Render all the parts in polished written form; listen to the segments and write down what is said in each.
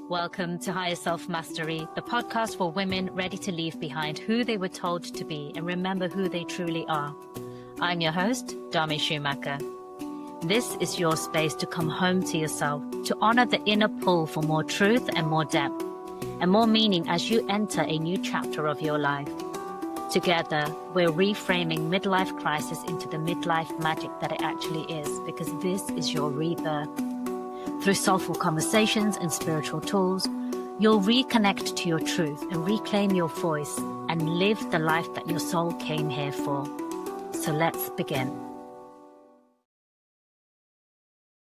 Welcome to Higher Self Mastery, the podcast for women ready to leave behind who they were told to be and remember who they truly are. I'm your host, Dami Schumacher. This is your space to come home to yourself, to honor the inner pull for more truth and more depth, and more meaning as you enter a new chapter of your life. Together, we're reframing midlife crisis into the midlife magic that it actually is, because this is your rebirth. Through soulful conversations and spiritual tools, you'll reconnect to your truth and reclaim your voice and live the life that your soul came here for. So let's begin.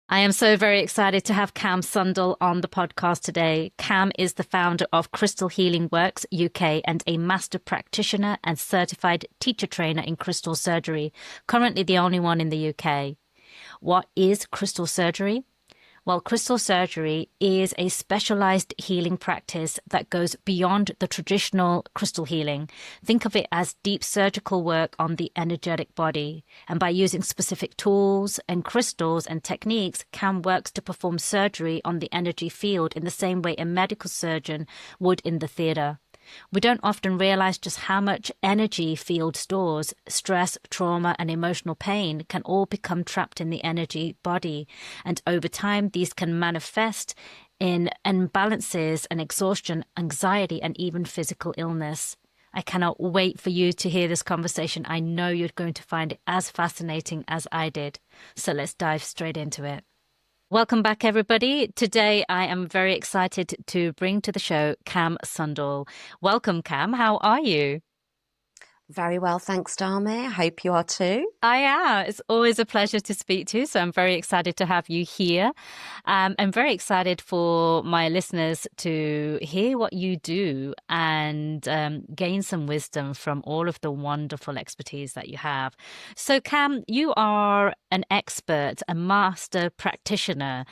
I am so very excited to have Cam Sundal on the podcast today. Cam is the founder of Crystal Healing Works UK and a master practitioner and certified teacher trainer in crystal surgery, currently the only one in the UK. What is crystal surgery? Well, crystal surgery is a specialized healing practice that goes beyond the traditional crystal healing. Think of it as deep surgical work on the energetic body. And by using specific tools and crystals and techniques, Cam works to perform surgery on the energy field in the same way a medical surgeon would in the theatre. We don't often realize just how much energy field stores, stress, trauma, and emotional pain can all become trapped in the energy body. And over time, these can manifest in imbalances and exhaustion, anxiety, and even physical illness. I cannot wait for you to hear this conversation. I know you're going to find it as fascinating as I did. So let's dive straight into it. Welcome back, everybody. Today, I am very excited to bring to the show Cam Sundal. Welcome, Cam. How are you? Very well, thanks, Dami. I hope you are too. I am. It's always a pleasure to speak to you, so I'm very excited to have you here. I'm very excited for my listeners to hear what you do and gain some wisdom from all of the wonderful expertise that you have. So, Cam, you are an expert, a master practitioner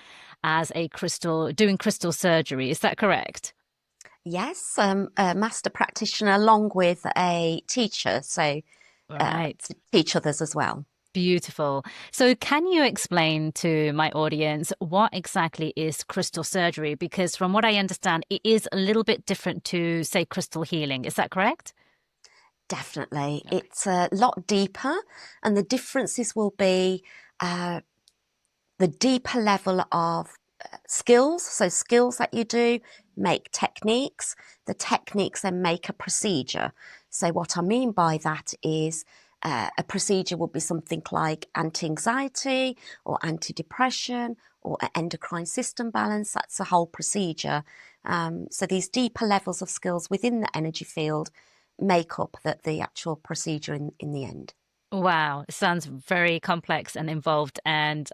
as doing crystal surgery. Is that correct? Yes, a master practitioner along with a teacher, so Right. to teach others as well. Beautiful. So can you explain to my audience what exactly is crystal surgery? Because from what I understand, it is a little bit different to, say, crystal healing. Is that correct? Definitely. Okay. It's a lot deeper, and the differences will be the deeper level of skills. So skills that you do make techniques. The techniques then make a procedure. So what I mean by that is a procedure would be something like anti-anxiety or anti-depression or endocrine system balance. That's the whole procedure. So these deeper levels of skills within the energy field make up the actual procedure in the end. Wow, it sounds very complex and involved, and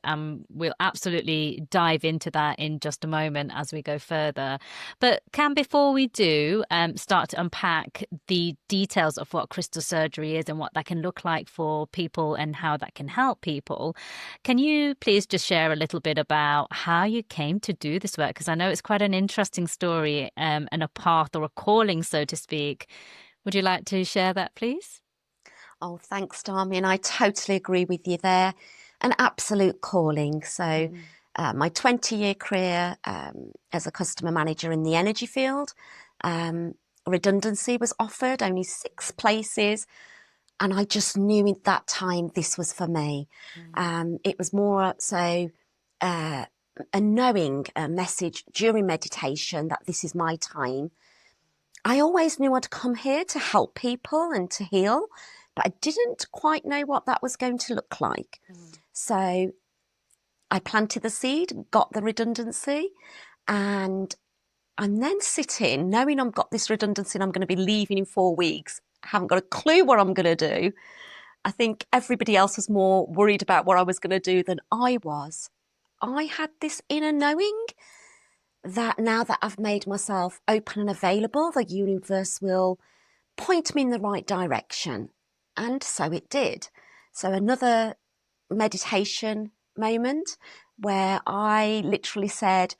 we'll absolutely dive into that in just a moment as we go further. But Cam, before we do start to unpack the details of what crystal surgery is and what that can look like for people and how that can help people, can you please just share a little bit about how you came to do this work? Because I know it's quite an interesting story and a path or a calling, so to speak. Would you like to share that, please? Oh, thanks, Dami. And I totally agree with you there. An absolute calling. So my 20-year career as a customer manager in the energy field, redundancy was offered, only 6 places. And I just knew at that time this was for me. It was more so a knowing a message during meditation that this is my time. I always knew I'd come here to help people and to heal, but I didn't quite know what that was going to look like. So I planted the seed, got the redundancy, and I'm then sitting, knowing I've got this redundancy and I'm going to be leaving in 4 weeks. I haven't got a clue what I'm going to do. I think everybody else was more worried about what I was going to do than I was. I had this inner knowing that now that I've made myself open and available, the universe will point me in the right direction. And so it did. So another meditation moment where I literally said,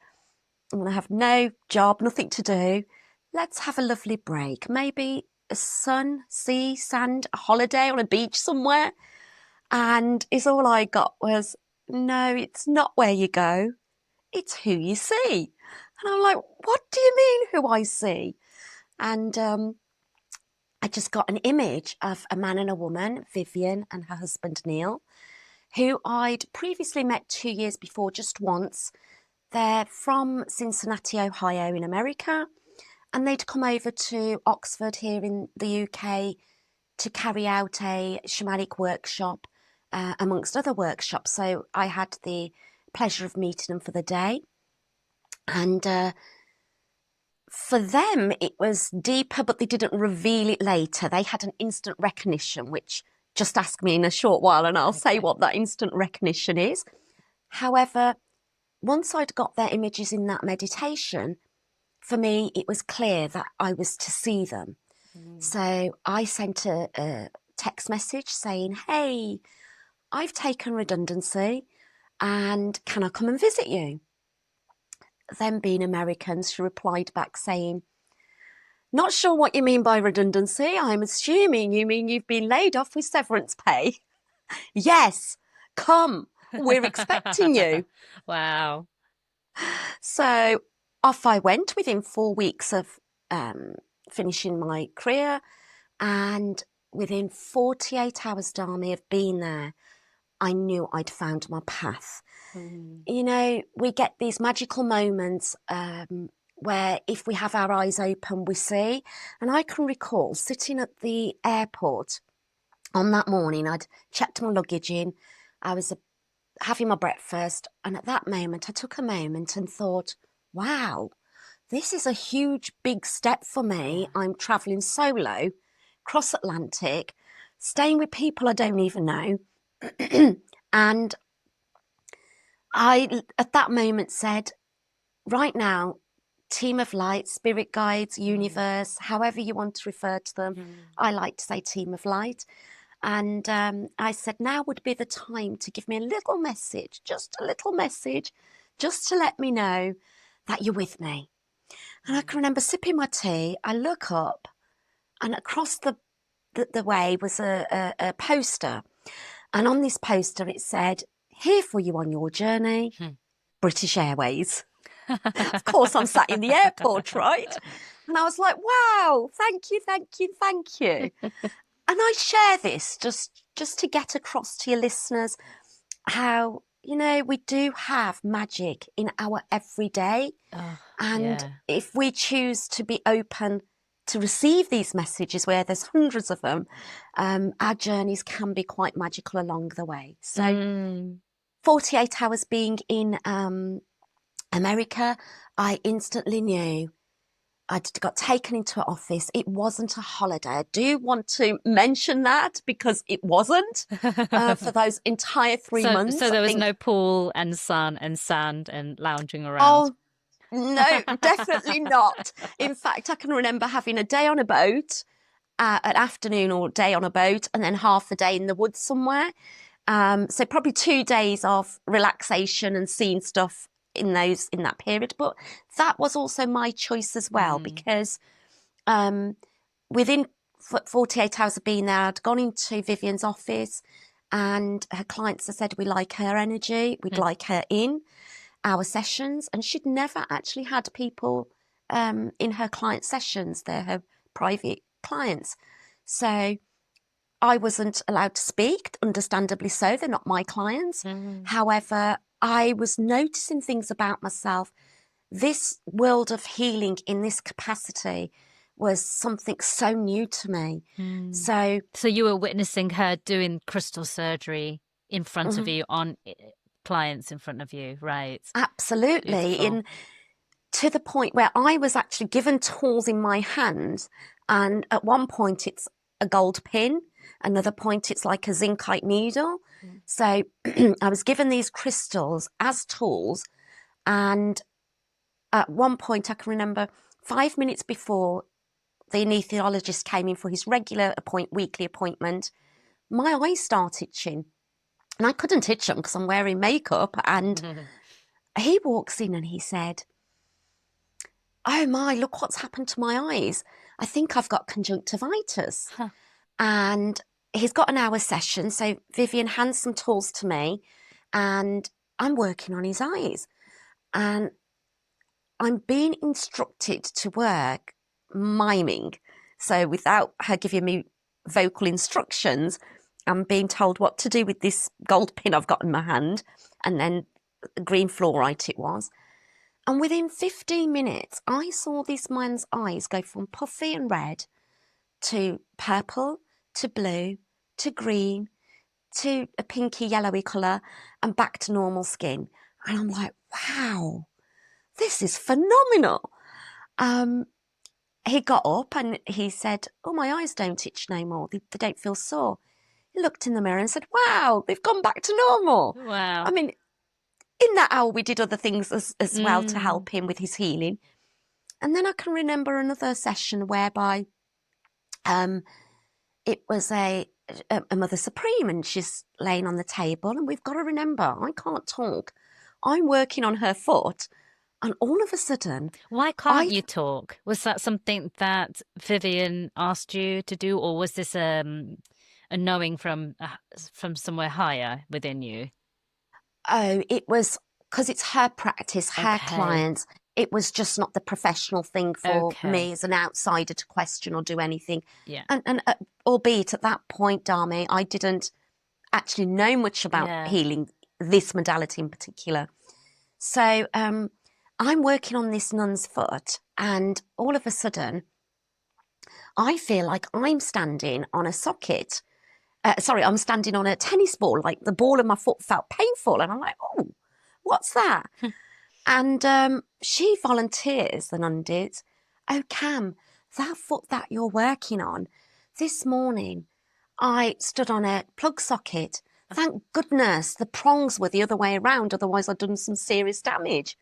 I'm going to have no job, nothing to do. Let's have a lovely break. Maybe a sun, sea, sand, a holiday on a beach somewhere. And it's all I got was, no, it's not where you go. It's who you see. And I'm like, what do you mean who I see? And I just got an image of a man and a woman, Vivian and her husband Neil, who I'd previously met 2 years before, just once. They're from Cincinnati, Ohio in America, and they'd come over to Oxford here in the UK to carry out a shamanic workshop, amongst other workshops. So I had the pleasure of meeting them for the day. And for them, it was deeper, but they didn't reveal it later. They had an instant recognition, which just ask me in a short while and I'll say what that instant recognition is. However, once I'd got their images in that meditation, for me, it was clear that I was to see them. So I sent a text message saying, hey, I've taken redundancy and can I come and visit you? Them being Americans, she replied back saying, not sure what you mean by redundancy. I'm assuming you mean you've been laid off with severance pay. Yes, come. We're expecting you. Wow. So off I went within 4 weeks of finishing my career. And within 48 hours, Dami, of being there, I knew I'd found my path. You know, we get these magical moments where if we have our eyes open, we see. And I can recall sitting at the airport on that morning. I'd checked my luggage in. I was having my breakfast. And at that moment, I took a moment and thought, wow, this is a huge, big step for me. I'm traveling solo, cross Atlantic, staying with people I don't even know. And I, at that moment, said, right now, team of light, spirit guides, universe, however you want to refer to them. I like to say team of light. And I said, now would be the time to give me a little message, just a little message, just to let me know that you're with me. And I can remember sipping my tea. I look up, and across the way was a poster. And on this poster, it said, here for you on your journey, British Airways. Of course, I'm sat in the airport, right? And I was like, wow, thank you, thank you, thank you. And I share this just to get across to your listeners how, you know, we do have magic in our everyday. And if we choose to be open to receive these messages, where there's hundreds of them, our journeys can be quite magical along the way. So 48 hours being in America, I instantly knew I got taken into an office. It wasn't a holiday. I do want to mention that because it wasn't for those entire 3 months. So there was no pool and sun and sand and lounging around. Oh, no, definitely not. In fact, I can remember having a day on a boat, an afternoon or day on a boat, and then half a day in the woods somewhere. So probably 2 days of relaxation and seeing stuff in that period. But that was also my choice as well, because within 48 hours of being there, I'd gone into Vivian's office and her clients had said, we like her energy, we'd like her in our sessions. And she'd never actually had people in her client sessions. They're her private clients. So I wasn't allowed to speak, understandably so. They're not my clients. However, I was noticing things about myself. This world of healing in this capacity was something so new to me. So you were witnessing her doing crystal surgery in front of you, on clients in front of you, right? Absolutely. To the point where I was actually given tools in my hand, and at one point it's a gold pin, another point it's like a zincite needle. So I was given these crystals as tools, and at one point I can remember 5 minutes before the anaesthetologist came in for his regular weekly appointment, my eyes started itching. And I couldn't itch them because I'm wearing makeup. And he walks in and he said, oh my, look what's happened to my eyes. I think I've got conjunctivitis. And he's got an hour session. So Vivian hands some tools to me and I'm working on his eyes. And I'm being instructed to work miming. So without her giving me vocal instructions, I'm being told what to do with this gold pin I've got in my hand, and then green fluorite it was. And within 15 minutes, I saw this man's eyes go from puffy and red to purple, to blue, to green, to a pinky yellowy colour, and back to normal skin. And I'm like, wow, this is phenomenal. He got up and he said, oh, my eyes don't itch no more. They don't feel sore. He looked in the mirror and said, wow, they've gone back to normal. Wow. I mean, in that hour, we did other things as well to help him with his healing. And then I can remember another session whereby it was a Mother Supreme, and she's laying on the table, and we've got to remember, I can't talk. I'm working on her foot, and all of a sudden... Why can't you talk? Was that something that Vivian asked you to do, or was this a knowing from somewhere higher within you? Oh, it was because it's her practice, her clients. It was just not the professional thing for me as an outsider to question or do anything. Yeah. And albeit at that point, Dami, I didn't actually know much about healing, this modality in particular. So I'm working on this nun's foot, and all of a sudden, I feel like I'm standing on a socket. I'm standing on a tennis ball, like the ball of my foot felt painful. And I'm like, oh, what's that? And she volunteers, the nun did. Oh, Cam, that foot that you're working on, this morning, I stood on a plug socket. Thank goodness the prongs were the other way around, otherwise I'd done some serious damage.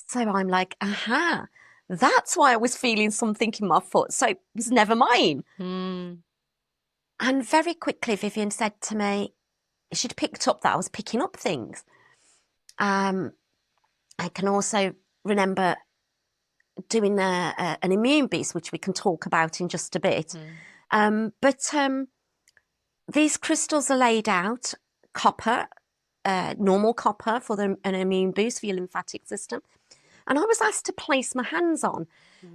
So I'm like, aha, that's why I was feeling something in my foot. So it was never mine. And very quickly, Vivian said to me, she'd picked up that I was picking up things. I can also remember doing an immune boost, which we can talk about in just a bit. But these crystals are laid out, copper, normal copper for an immune boost for your lymphatic system. And I was asked to place my hands on.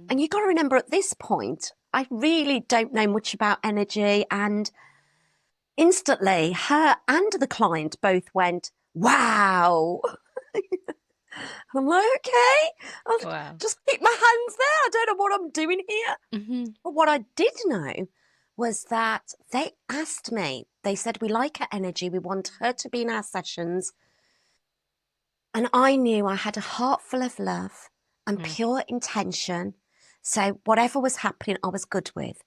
And you've got to remember, at this point, I really don't know much about energy. And instantly, her and the client both went, wow. I'm like, okay, I'll just keep my hands there. I don't know what I'm doing here. But what I did know was that they asked me, they said, we like her energy. We want her to be in our sessions. And I knew I had a heart full of love and pure intention. So whatever was happening, I was good with.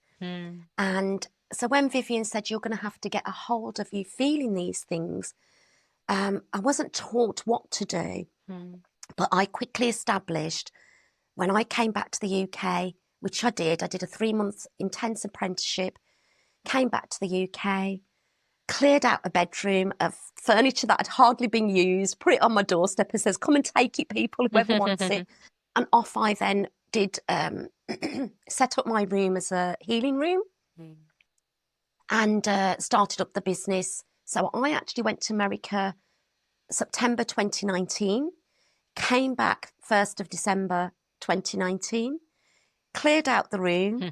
And so when Vivian said, you're going to have to get a hold of you feeling these things, I wasn't taught what to do. But I quickly established, when I came back to the UK, which I did a 3-month intense apprenticeship, came back to the UK, cleared out a bedroom of furniture that had hardly been used, put it on my doorstep and says, come and take it, people, whoever wants it. And off I then did set up my room as a healing room and started up the business. So I actually went to America September 2019, came back 1st of December 2019, cleared out the room,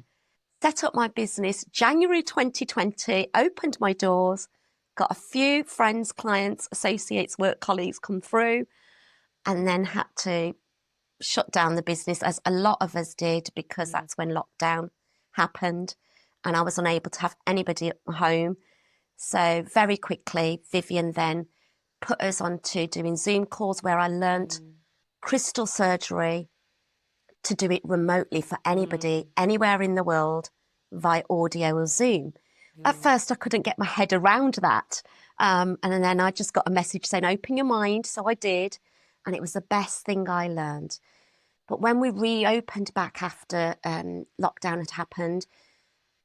set up my business. January 2020, opened my doors, got a few friends, clients, associates, work colleagues come through, and then had to shut down the business, as a lot of us did, because that's when lockdown happened and I was unable to have anybody at home. So very quickly, Vivian then put us onto doing Zoom calls, where I learnt crystal surgery to do it remotely for anybody, anywhere in the world, via audio or Zoom. At first, I couldn't get my head around that. And then I just got a message saying, open your mind. So I did. And it was the best thing I learned. But when we reopened back after lockdown had happened,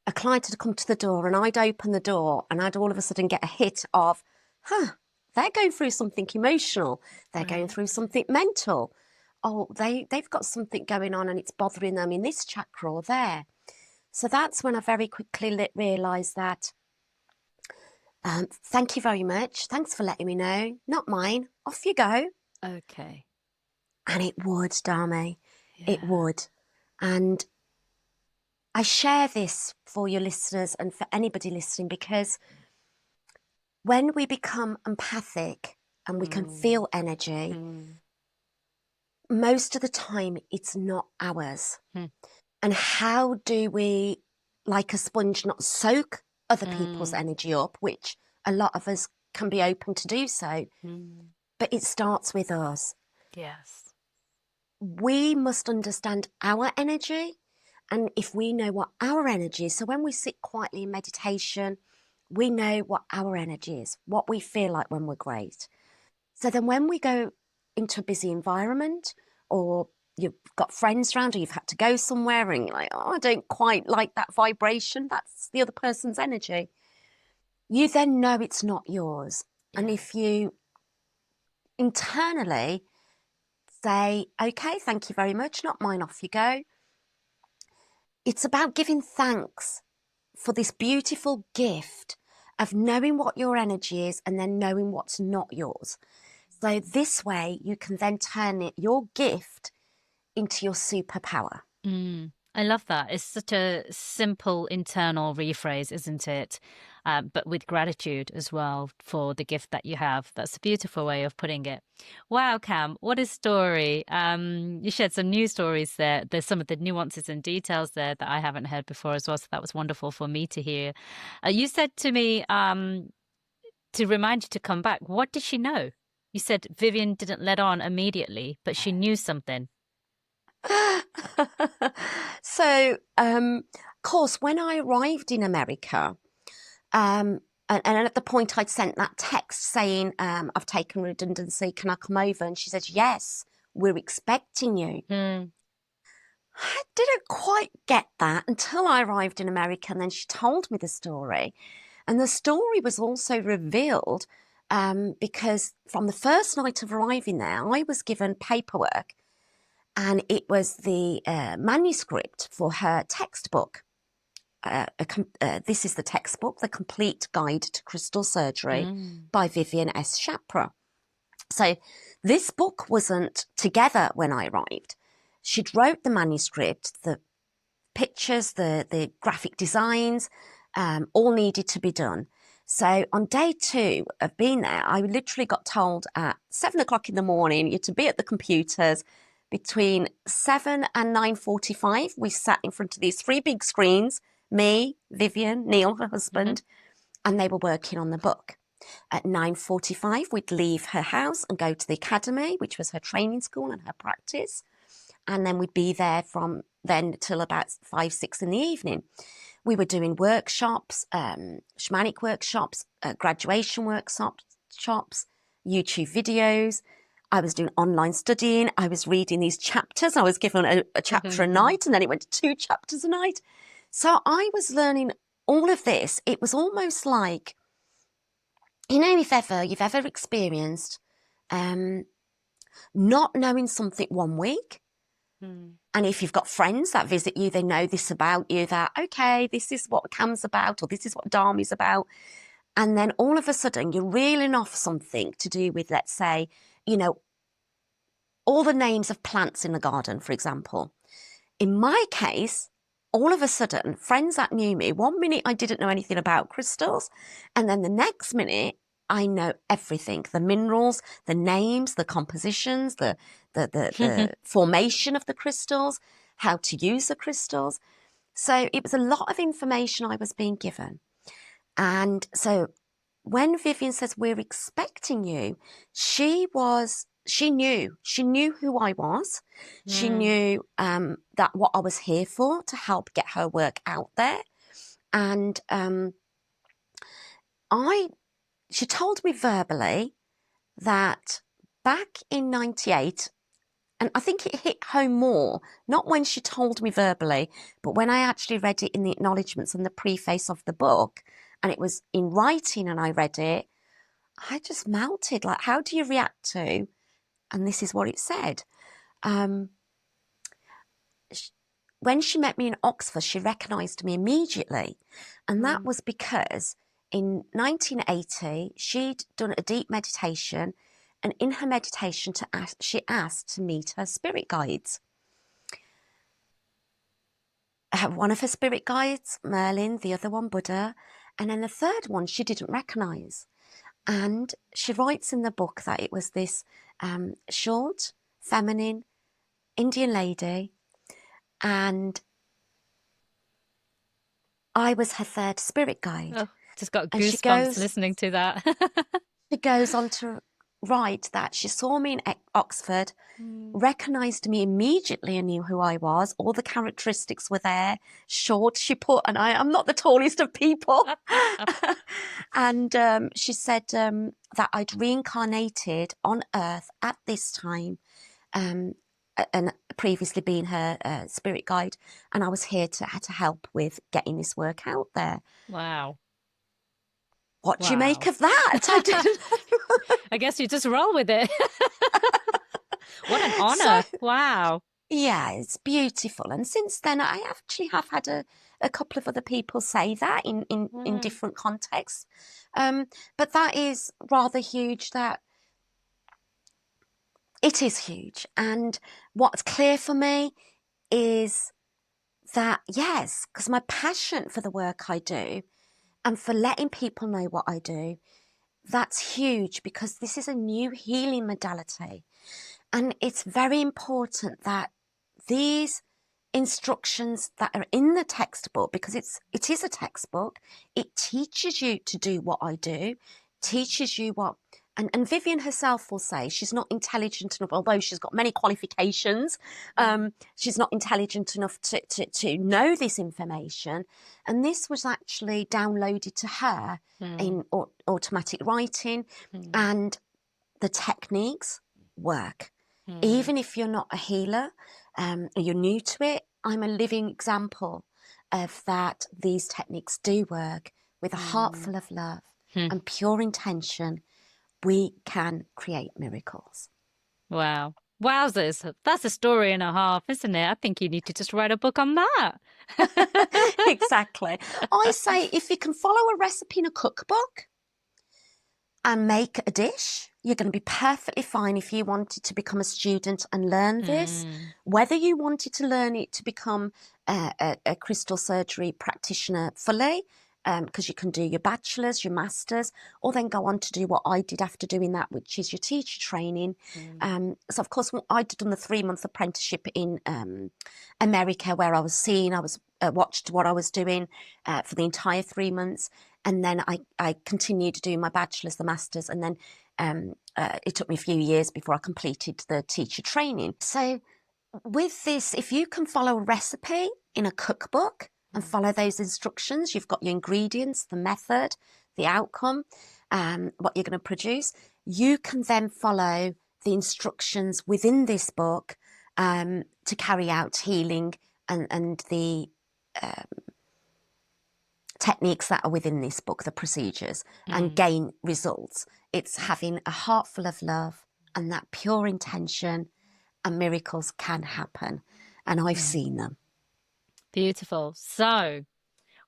a client had come to the door and I'd open the door and I'd all of a sudden get a hit of, they're going through something emotional. They're going through something mental. Oh, they've got something going on and it's bothering them in this chakra or there. So that's when I very quickly realised that, thank you very much. Thanks for letting me know. Not mine. Off you go. Okay. And it would, Dami. Yeah. It would. And I share this for your listeners and for anybody listening, because when we become empathic and we can feel energy, most of the time it's not ours. And how do we, like a sponge, not soak other people's energy up, which a lot of us can be open to do so, but it starts with us. Yes. We must understand our energy. And if we know what our energy is, so when we sit quietly in meditation, we know what our energy is, what we feel like when we're great. So then when we go into a busy environment, or you've got friends around, or you've had to go somewhere and you're like, oh, I don't quite like that vibration, that's the other person's energy, you then know it's not yours. Yeah. And if you internally say, okay, thank you very much, not mine, off you go. It's about giving thanks for this beautiful gift of knowing what your energy is and then knowing what's not yours. So this way you can then turn it, your gift, into your superpower. I love that. It's such a simple internal rephrase, isn't it? But with gratitude as well for the gift that you have. That's a beautiful way of putting it. Wow, Cam, what a story. You shared some new stories there. There's some of the nuances and details there that I haven't heard before as well. So that was wonderful for me to hear. You said to me to remind you to come back. What did she know? You said Vivian didn't let on immediately, but she knew something. So, of course, when I arrived in America, and at the point I'd sent that text saying, I've taken redundancy, can I come over? And she said, yes, we're expecting you. I didn't quite get that until I arrived in America, and then she told me the story. And the story was also revealed because from the first night of arriving there, I was given paperwork, and it was the manuscript for her textbook. This is the textbook, The Complete Guide to Crystal Surgery by Vivian S. Chapra. So this book wasn't together when I arrived. She'd wrote the manuscript, the pictures, the graphic designs, all needed to be done. So on day 2 of being there, I literally got told at 7 o'clock in the morning, you're to be at the computers. Between 7 and 9:45, we sat in front of these 3 big screens, me, Vivian, Neil, her husband, and they were working on the book. At 9:45, we'd leave her house and go to the academy, which was her training school and her practice. And then we'd be there from then till about 5, 6 in the evening. We were doing workshops, shamanic workshops, graduation workshops, YouTube videos. I was doing online studying. I was reading these chapters. I was given a chapter a night, and then it went to 2 chapters a night. So I was learning all of this. It was almost like, you know, if ever you've ever experienced not knowing something one week, and if you've got friends that visit you, they know this about you, that, okay, this is what Cam's about, or this is what Dharmi's about. And then all of a sudden you're reeling off something to do with, let's say, you know, all the names of plants in the garden, for example. In my case, all of a sudden, friends that knew me, one minute I didn't know anything about crystals, and then the next minute I know everything, the minerals, the names, the compositions, the formation of the crystals, how to use the crystals. So it was a lot of information I was being given. And so when Vivian says, we're expecting you, she knew who I was. She knew that what I was here for, to help get her work out there. And she told me verbally that back in 98, and I think it hit home more, not when she told me verbally, but when I actually read it in the acknowledgements and the preface of the book, and it was in writing and I read it, I just melted. Like, how do you react to? And this is what it said. When she met me in Oxford, she recognised me immediately. And that was because in 1980, she'd done a deep meditation And in her meditation, she asked to meet her spirit guides. One of her spirit guides, Merlin, the other one, Buddha, and then the third one she didn't recognise. And she writes in the book that it was this short, feminine Indian lady, and I was her third spirit guide. Oh, just got And goosebumps listening to that. she goes on to write that she saw me in Oxford, recognised me immediately and knew who I was. All the characteristics were there. Short, she put, and I'm not the tallest of people. And she said that I'd reincarnated on Earth at this time, and previously been her spirit guide, and I was here to help with getting this work out there. Wow. What do you make of that? I didn't know. I guess you just roll with it. What an honour. So, wow. yeah, it's beautiful. And since then, I actually have had a couple of other people say that in different contexts. But that is rather huge. That it is huge. And what's clear for me is that, yes, because my passion for the work I do and for letting people know what I do, that's huge, because this is a new healing modality. And it's very important that these instructions that are in the textbook, because it is a textbook, it teaches you to do what I do, teaches you what, and Vivian herself will say she's not intelligent enough, although she's got many qualifications, she's not intelligent enough to know this information. And this was actually downloaded to her in automatic writing, and the techniques work. Even if you're not a healer, you're new to it, I'm a living example of that. These techniques do work. With a heart full of love and pure intention, we can create miracles. Wow. Wowzers. That's a story and a half, isn't it? I think you need to just write a book on that. Exactly. I say if you can follow a recipe in a cookbook and make a dish, you're going to be perfectly fine. If you wanted to become a student and learn this, whether you wanted to learn it to become a crystal surgery practitioner fully, because you can do your bachelor's, your master's, or then go on to do what I did after doing that, which is your teacher training. So, of course, I'd done the 3-month apprenticeship in America, where I was watched what I was doing for the entire 3 months. And then I continued to do my bachelor's, the master's, and then it took me a few years before I completed the teacher training. So with this, if you can follow a recipe in a cookbook and follow those instructions, you've got your ingredients, the method, the outcome, what you're going to produce, you can then follow the instructions within this book to carry out healing and the techniques that are within this book, the procedures, and gain results. It's having a heart full of love and that pure intention, and miracles can happen. And I've seen them. Beautiful. So,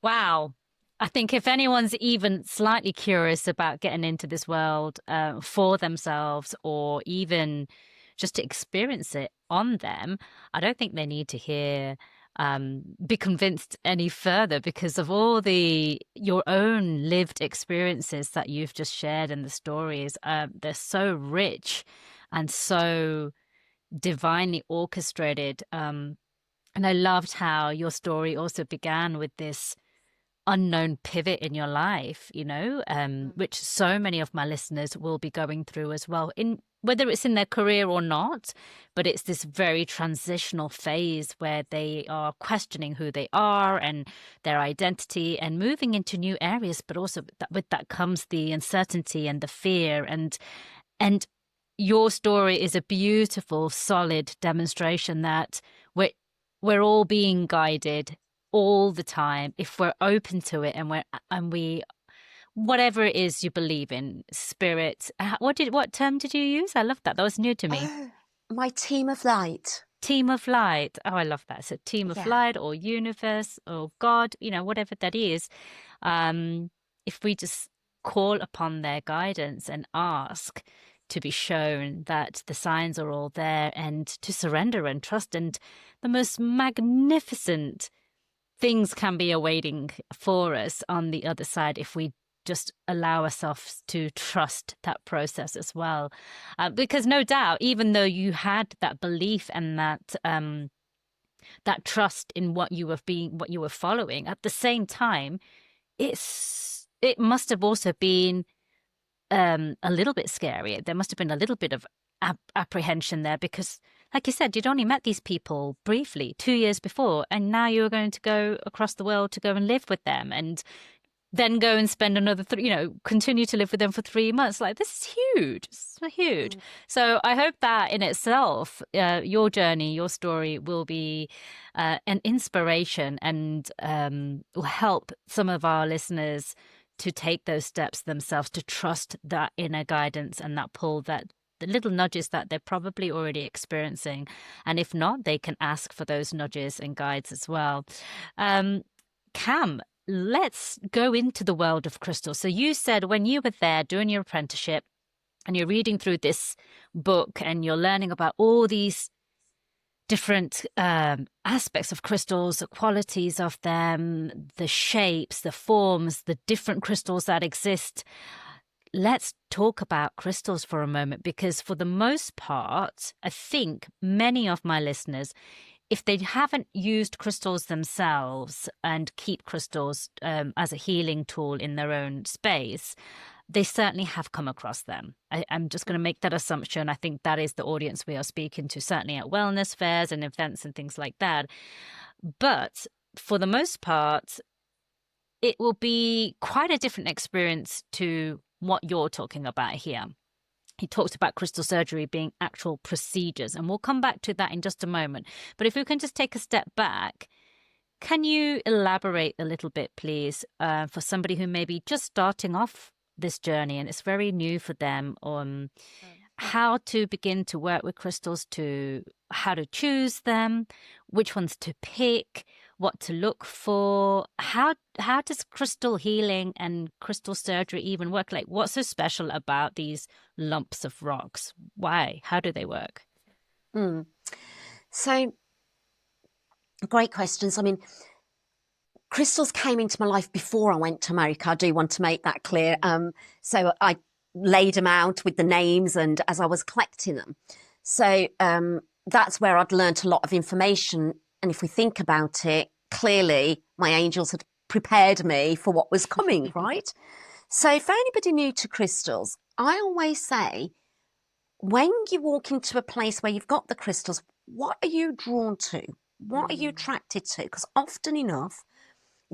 wow. I think if anyone's even slightly curious about getting into this world for themselves, or even just to experience it on them, I don't think they need to be convinced any further, because of all your own lived experiences that you've just shared, and the stories. They're so rich and so divinely orchestrated. And I loved how your story also began with this unknown pivot in your life, which so many of my listeners will be going through as well, in whether it's in their career or not. But it's this very transitional phase where they are questioning who they are and their identity and moving into new areas. But also with that comes the uncertainty and the fear. And your story is a beautiful, solid demonstration that we're all being guided all the time if we're open to it, and we whatever it is you believe in, spirit. What term did you use? I love that. That was new to me. My team of light. Team of light. Oh, I love that. So team of Yeah. light, or universe, or God, whatever that is. If we just call upon their guidance and ask, to be shown that the signs are all there, and to surrender and trust. And the most magnificent things can be awaiting for us on the other side if we just allow ourselves to trust that process as well. Because no doubt, even though you had that belief and that trust in what you were following, at the same time, it must have also been a little bit scary. There must have been a little bit of apprehension there, because, like you said, you'd only met these people briefly 2 years before, and now you're going to go across the world to go and live with them, and then go and spend another continue to live with them for 3 months. Like, this is huge. It's huge. So I hope that in itself, your journey, your story will be an inspiration, and will help some of our listeners to take those steps themselves, to trust that inner guidance and that pull, that the little nudges that they're probably already experiencing. And if not, they can ask for those nudges and guides as well. Cam, let's go into the world of crystals. So you said when you were there doing your apprenticeship and you're reading through this book and you're learning about all these different aspects of crystals, the qualities of them, the shapes, the forms, the different crystals that exist. Let's talk about crystals for a moment, because for the most part, I think many of my listeners, if they haven't used crystals themselves and keep crystals as a healing tool in their own space, they certainly have come across them. I'm just going to make that assumption. I think that is the audience we are speaking to, certainly at wellness fairs and events and things like that. But for the most part, it will be quite a different experience to what you're talking about here. He talked about crystal surgery being actual procedures, and we'll come back to that in just a moment. But if we can just take a step back, can you elaborate a little bit, please, for somebody who may be just starting off this journey and it's very new for them, on how to begin to work with crystals, to how to choose them, which ones to pick, what to look for, how does crystal healing and crystal surgery even work? Like, what's so special about these lumps of rocks? Why? How do they work? So, great questions. I mean, crystals came into my life before I went to America. I do want to make that clear. So I laid them out with the names and as I was collecting them. So that's where I'd learnt a lot of information. And if we think about it, clearly my angels had prepared me for what was coming, right? So for anybody new to crystals, I always say, when you walk into a place where you've got the crystals, what are you drawn to? What are you attracted to? Because often enough,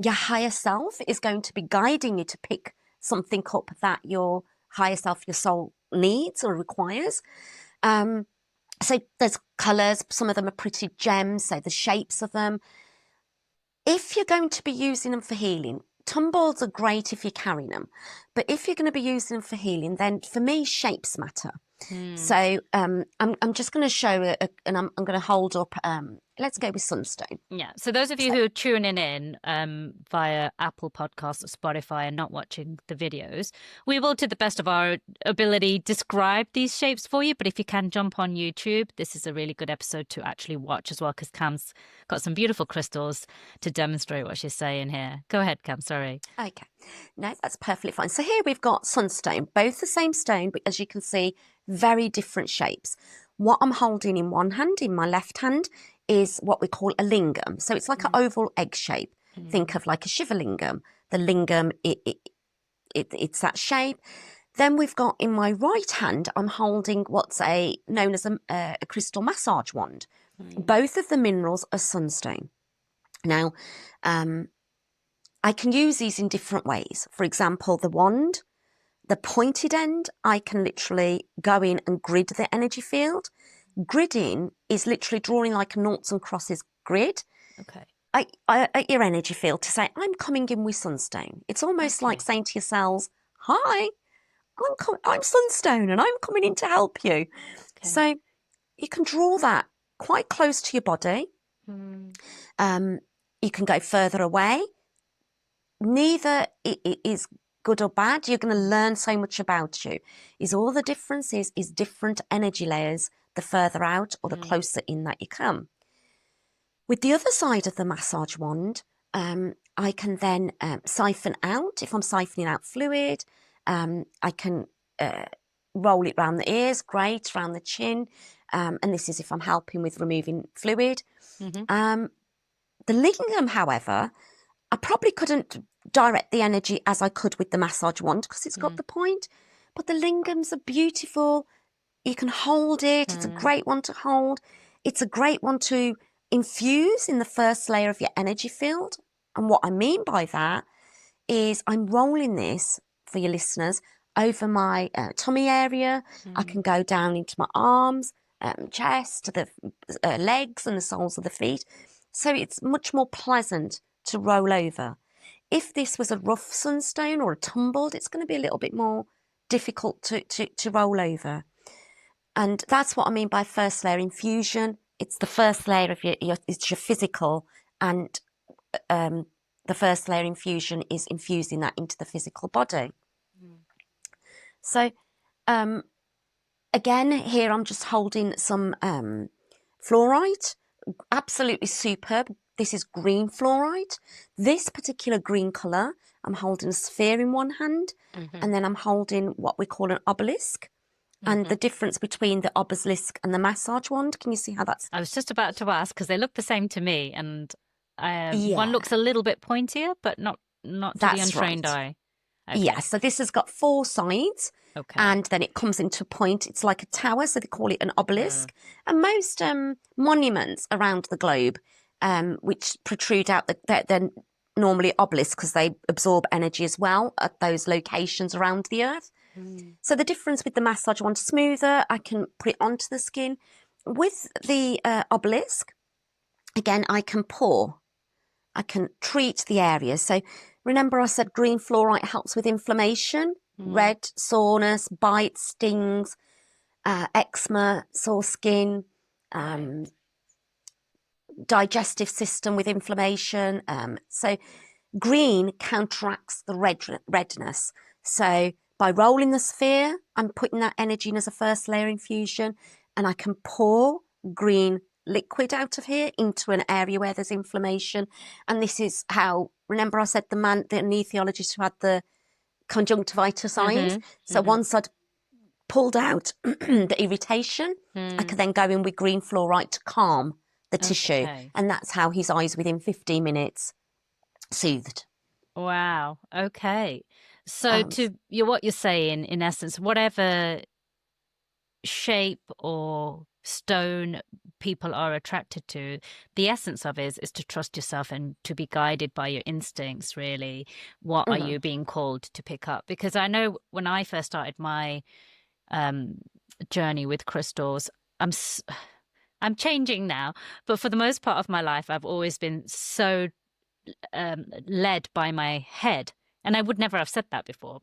your higher self is going to be guiding you to pick something up that your higher self, your soul, needs or requires. So there's colours, some of them are pretty gems, so the shapes of them. If you're going to be using them for healing, tumbles are great if you're carrying them. But if you're going to be using them for healing, then for me, shapes matter. So I'm just going to show, and I'm going to hold up, let's go with sunstone. Yeah. So those of you who are tuning in via Apple Podcasts or Spotify and not watching the videos, we will, to the best of our ability, describe these shapes for you. But if you can jump on YouTube, this is a really good episode to actually watch as well, because Cam's got some beautiful crystals to demonstrate what she's saying here. Go ahead, Cam. Sorry. Okay. No, that's perfectly fine. So here we've got sunstone, both the same stone, but as you can see, very different shapes. What I'm holding in one hand, in my left hand, is what we call a lingam. So it's like an oval egg shape. Think of like a Shiva lingam. The lingam, it's that shape. Then we've got in my right hand, I'm holding what's known as a crystal massage wand. Both of the minerals are sunstone. Now, I can use these in different ways. For example, the wand, the pointed end, I can literally go in and grid the energy field. Gridding is literally drawing like a noughts and crosses grid. Okay. At your energy field to say, I'm coming in with sunstone. It's almost like saying to your cells, hi, I'm sunstone and I'm coming in to help you. Okay. So you can draw that quite close to your body. You can go further away. Neither is good or bad. You're going to learn so much about you. Is all the difference is different energy layers the further out or the closer in that you come. With the other side of the massage wand, I can then siphon out. If I'm siphoning out fluid, I can roll it round the ears, great, round the chin. And this is if I'm helping with removing fluid. The lingam, however, I probably couldn't direct the energy as I could with the massage wand because it's got the point. But the lingams are beautiful. You can hold it. It's a great one to hold. It's a great one to infuse in the first layer of your energy field. And what I mean by that is I'm rolling this, for your listeners, over my tummy area. I can go down into my arms, chest, the legs and the soles of the feet. So it's much more pleasant to roll over. If this was a rough sunstone or a tumbled, it's going to be a little bit more difficult to roll over. And that's what I mean by first layer infusion. It's the first layer of it's your physical, and the first layer infusion is infusing that into the physical body. So again, here I'm just holding some fluorite, absolutely superb. This is green fluorite. This particular green colour, I'm holding a sphere in one hand, and then I'm holding what we call an obelisk. And the difference between the obelisk and the massage wand, can you see how that's... I was just about to ask, because they look the same to me, and one looks a little bit pointier, but not to the untrained eye. Okay. Yeah, so this has got 4 sides, and then it comes into a point. It's like a tower, so they call it an obelisk. And most monuments around the globe, which protrude out, they're normally obelisks because they absorb energy as well at those locations around the earth. So the difference with the massage wand, smoother, I can put it onto the skin. With the obelisk, again, I can pour. I can treat the areas. So remember I said green fluorite helps with inflammation, red, soreness, bites, stings, eczema, sore skin, digestive system with inflammation. So green counteracts the redness. So by rolling the sphere, I'm putting that energy in as a first layer infusion, and I can pour green liquid out of here into an area where there's inflammation. And this is how, remember I said the anaesthesiologist who had the conjunctivitis eyes? So once I'd pulled out the irritation, I could then go in with green fluorite to calm the tissue. And that's how his eyes, within 15 minutes, soothed. Wow. Okay. So what you're saying, in essence, whatever shape or stone people are attracted to, the essence of it is to trust yourself and to be guided by your instincts, really. What are you being called to pick up? Because I know when I first started my journey with crystals, I'm changing now, but for the most part of my life, I've always been so led by my head. And I would never have said that before.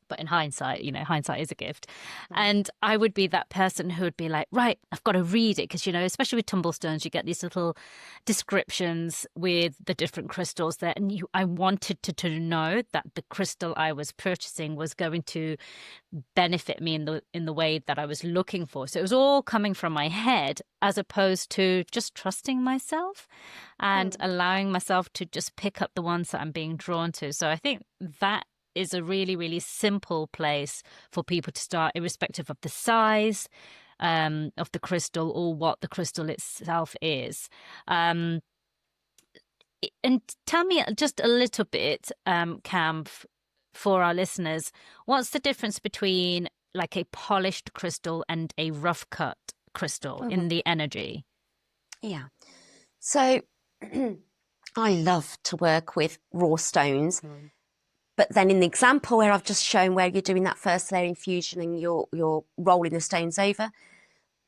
But in hindsight, hindsight is a gift. And I would be that person who would be like, right, I've got to read it. Because, especially with tumblestones, you get these little descriptions with the different crystals there. And I wanted to know that the crystal I was purchasing was going to benefit me in the way that I was looking for. So it was all coming from my head, as opposed to just trusting myself and allowing myself to just pick up the ones that I'm being drawn to. So I think that is a really, really simple place for people to start, irrespective of the size of the crystal or what the crystal itself is. And tell me just a little bit, Cam, for our listeners, what's the difference between like a polished crystal and a rough cut crystal in the energy? Yeah. So I love to work with raw stones. But then in the example where I've just shown where you're doing that first layer infusion and you're rolling the stones over,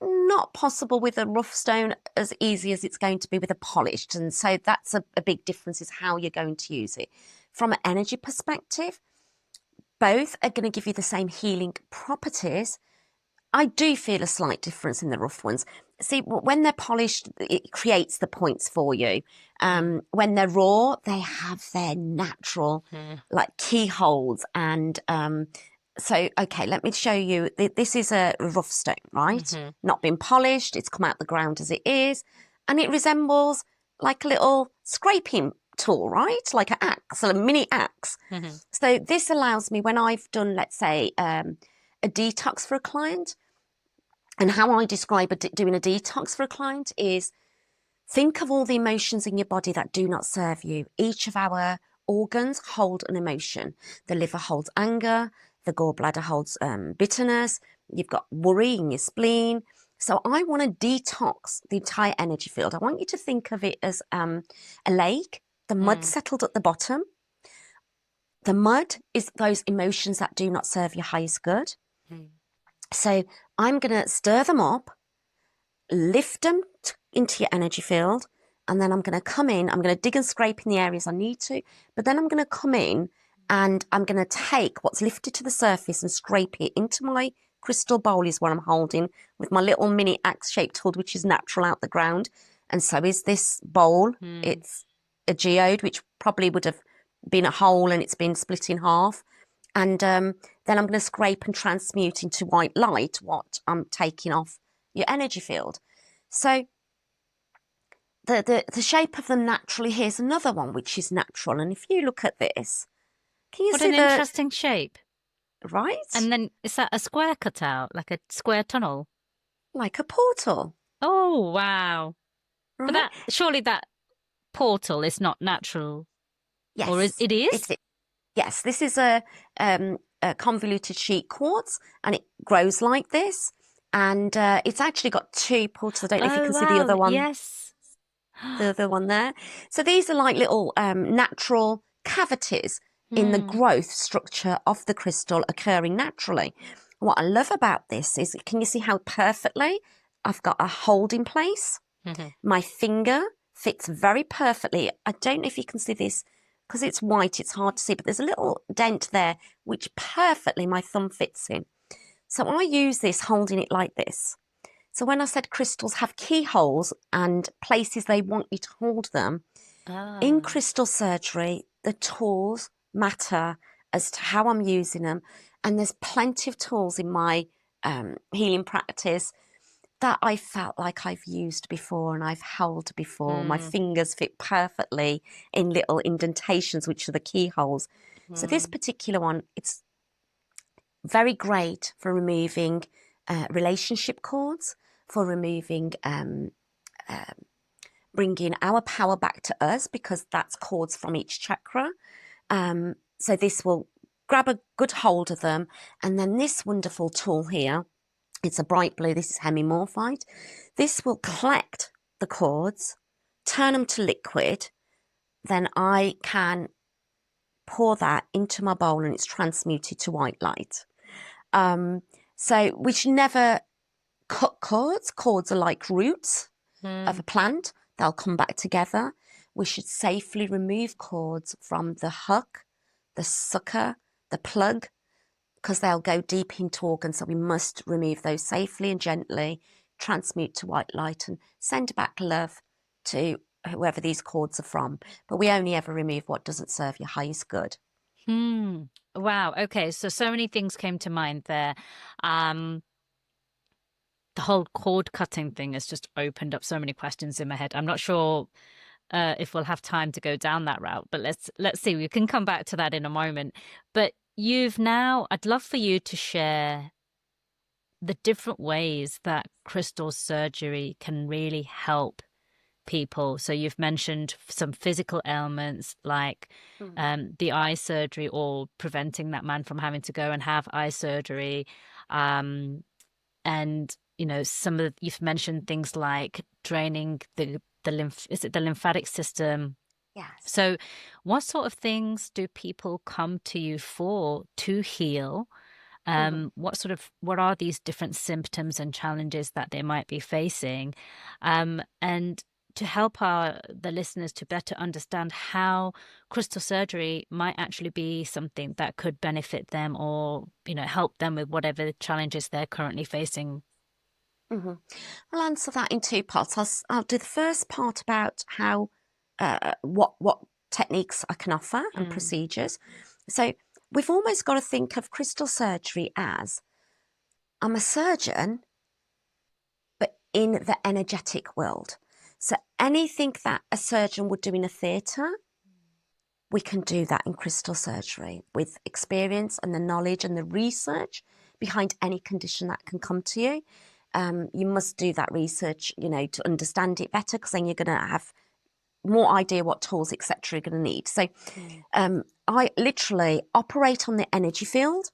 not possible with a rough stone as easy as it's going to be with a polished. And so that's a big difference, is how you're going to use it. From an energy perspective, both are going to give you the same healing properties. I do feel a slight difference in the rough ones. see, when they're polished, it creates the points for you. When they're raw, they have their natural like keyholes. And so, okay, let me show you. This is a rough stone, right? Not been polished. It's come out the ground as it is. And it resembles like a little scraping tool, right? Like an axe, a mini axe. So this allows me, when I've done, let's say, a detox for a client, and how I describe doing a detox for a client is think of all the emotions in your body that do not serve you. Each of our organs hold an emotion. The liver holds anger. The gallbladder holds bitterness. You've got worry in your spleen. So I want to detox the entire energy field. I want you to think of it as a lake. The mud settled at the bottom. The mud is those emotions that do not serve your highest good. So I'm going to stir them up, lift them into your energy field, and then I'm going to come in. I'm going to dig and scrape in the areas I need to, but then I'm going to come in and I'm going to take what's lifted to the surface and scrape it into my crystal bowl is what I'm holding with my little mini axe-shaped tool, which is natural out the ground. And so is this bowl. It's a geode, which probably would have been a hole and it's been split in half. And then I'm going to scrape and transmute into white light what I'm taking off your energy field. So the shape of them naturally, here's another one which is natural. And if you look at this, can you What see an interesting shape. right? And then is that a square cutout, like a square tunnel? Like a portal, Oh, wow. But right? that surely that portal is not natural. Or Yes, it is? yes, this is a convoluted sheet quartz, and it grows like this. And it's actually got two portals. I don't know if you Oh, can see the wow. other one, Yes. the other one there. So these are like little natural cavities in the growth structure of the crystal occurring naturally. What I love about this is, can you see how perfectly I've got a holding place? My finger fits very perfectly. I don't know if you can see this because it's white, it's hard to see, but there's a little dent there which perfectly my thumb fits in. So I use this holding it like this. So when I said crystals have keyholes and places they want you to hold them, in crystal surgery, the tools matter as to how I'm using them. And there's plenty of tools in my healing practice that I felt like I've used before and I've held before. My fingers fit perfectly in little indentations, which are the keyholes. So this particular one, it's very great for removing relationship cords, for removing, bringing our power back to us, because that's cords from each chakra. So this will grab a good hold of them. And then this wonderful tool here, it's a bright blue, this is hemimorphite. This will collect the cords, turn them to liquid, then I can pour that into my bowl and it's transmuted to white light. So we should never cut cords. Cords are like roots of a plant. They'll come back together. We should safely remove cords from the hook, the sucker, the plug, because they'll go deep into organs. So we must remove those safely and gently, transmute to white light and send back love to whoever these cords are from. But we only ever remove what doesn't serve your highest good. Wow. Okay. So many things came to mind there. The whole cord cutting thing has just opened up so many questions in my head. I'm not sure if we'll have time to go down that route, but let's see. We can come back to that in a moment. But I'd love for you to share the different ways that crystal surgery can really help people. So you've mentioned some physical ailments like the eye surgery, or preventing that man from having to go and have eye surgery. And you've mentioned things like draining the lymphatic system. Yes. So what sort of things do people come to you for to heal? What are these different symptoms and challenges that they might be facing? And to help the listeners to better understand how crystal surgery might actually be something that could benefit them, or help them with whatever challenges they're currently facing. Mm-hmm. I'll answer that in two parts. I'll do the first part about how what techniques I can offer and procedures. So we've almost got to think of crystal surgery as I'm a surgeon, but in the energetic world. So anything that a surgeon would do in a theatre, we can do that in crystal surgery with experience and the knowledge and the research behind any condition that can come to you. You must do that research, to understand it better, because then you're going to have more idea what tools, etc., you're going to need. So I literally operate on the energy field,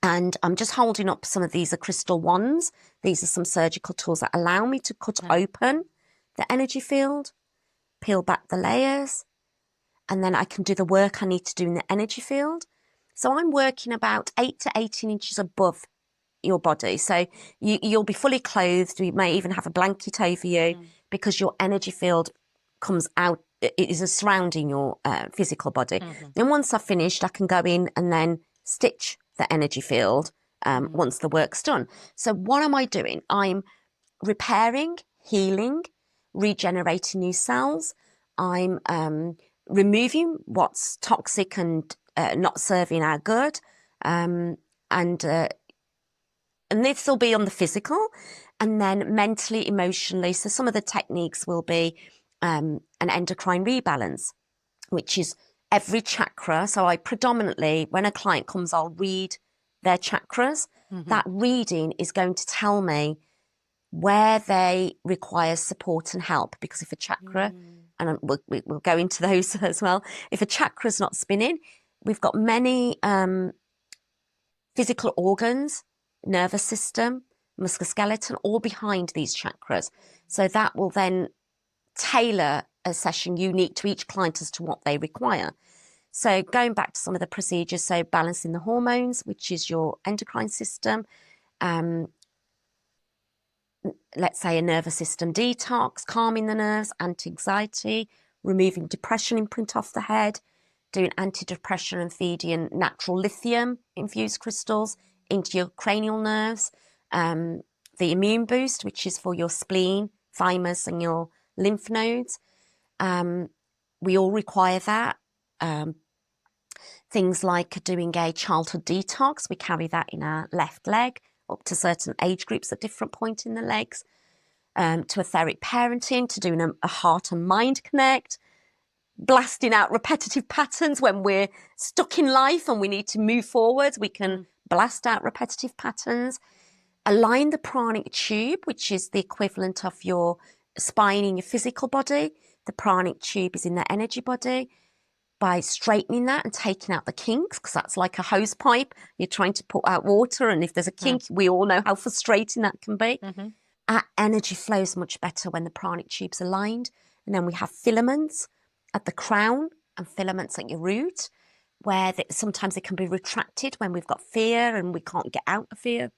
and I'm just holding up some of these are crystal wands. These are some surgical tools that allow me to cut open the energy field, peel back the layers, and then I can do the work I need to do in the energy field. So I'm working about 8 to 18 inches above your body. So you'll be fully clothed. You may even have a blanket over you because your energy field comes out, it is surrounding your physical body. And once I've finished, I can go in and then stitch the energy field once the work's done. So what am I doing? I'm repairing, healing, regenerating new cells. I'm removing what's toxic and not serving our good. And this will be on the physical, and then mentally, emotionally. So some of the techniques will be an endocrine rebalance, which is every chakra. So I predominantly, when a client comes, I'll read their chakras. That reading is going to tell me where they require support and help, because if a chakra, and we'll go into those as well, if a chakra is not spinning, we've got many physical organs, nervous system, musculoskeleton, all behind these chakras. So that will then tailor a session unique to each client as to what they require. So going back to some of the procedures, so balancing the hormones, which is your endocrine system, let's say a nervous system detox, calming the nerves, anti-anxiety, removing depression imprint off the head, doing antidepressant and feeding natural lithium infused crystals into your cranial nerves, the immune boost, which is for your spleen, thymus, and your lymph nodes. We all require that. Things like doing a childhood detox, we carry that in our left leg up to certain age groups at different point in the legs, to etheric parenting, to doing a heart and mind connect, blasting out repetitive patterns when we're stuck in life and we need to move forward. We can blast out repetitive patterns, align the pranic tube, which is the equivalent of your spine in your physical body. The pranic tube is in the energy body. By straightening that and taking out the kinks, because that's like a hose pipe. You're trying to put out water, and if there's a kink, we all know how frustrating that can be. Our energy flows much better when the pranic tube's aligned. And then we have filaments at the crown and filaments at your root, where sometimes it can be retracted when we've got fear and we can't get out of fear,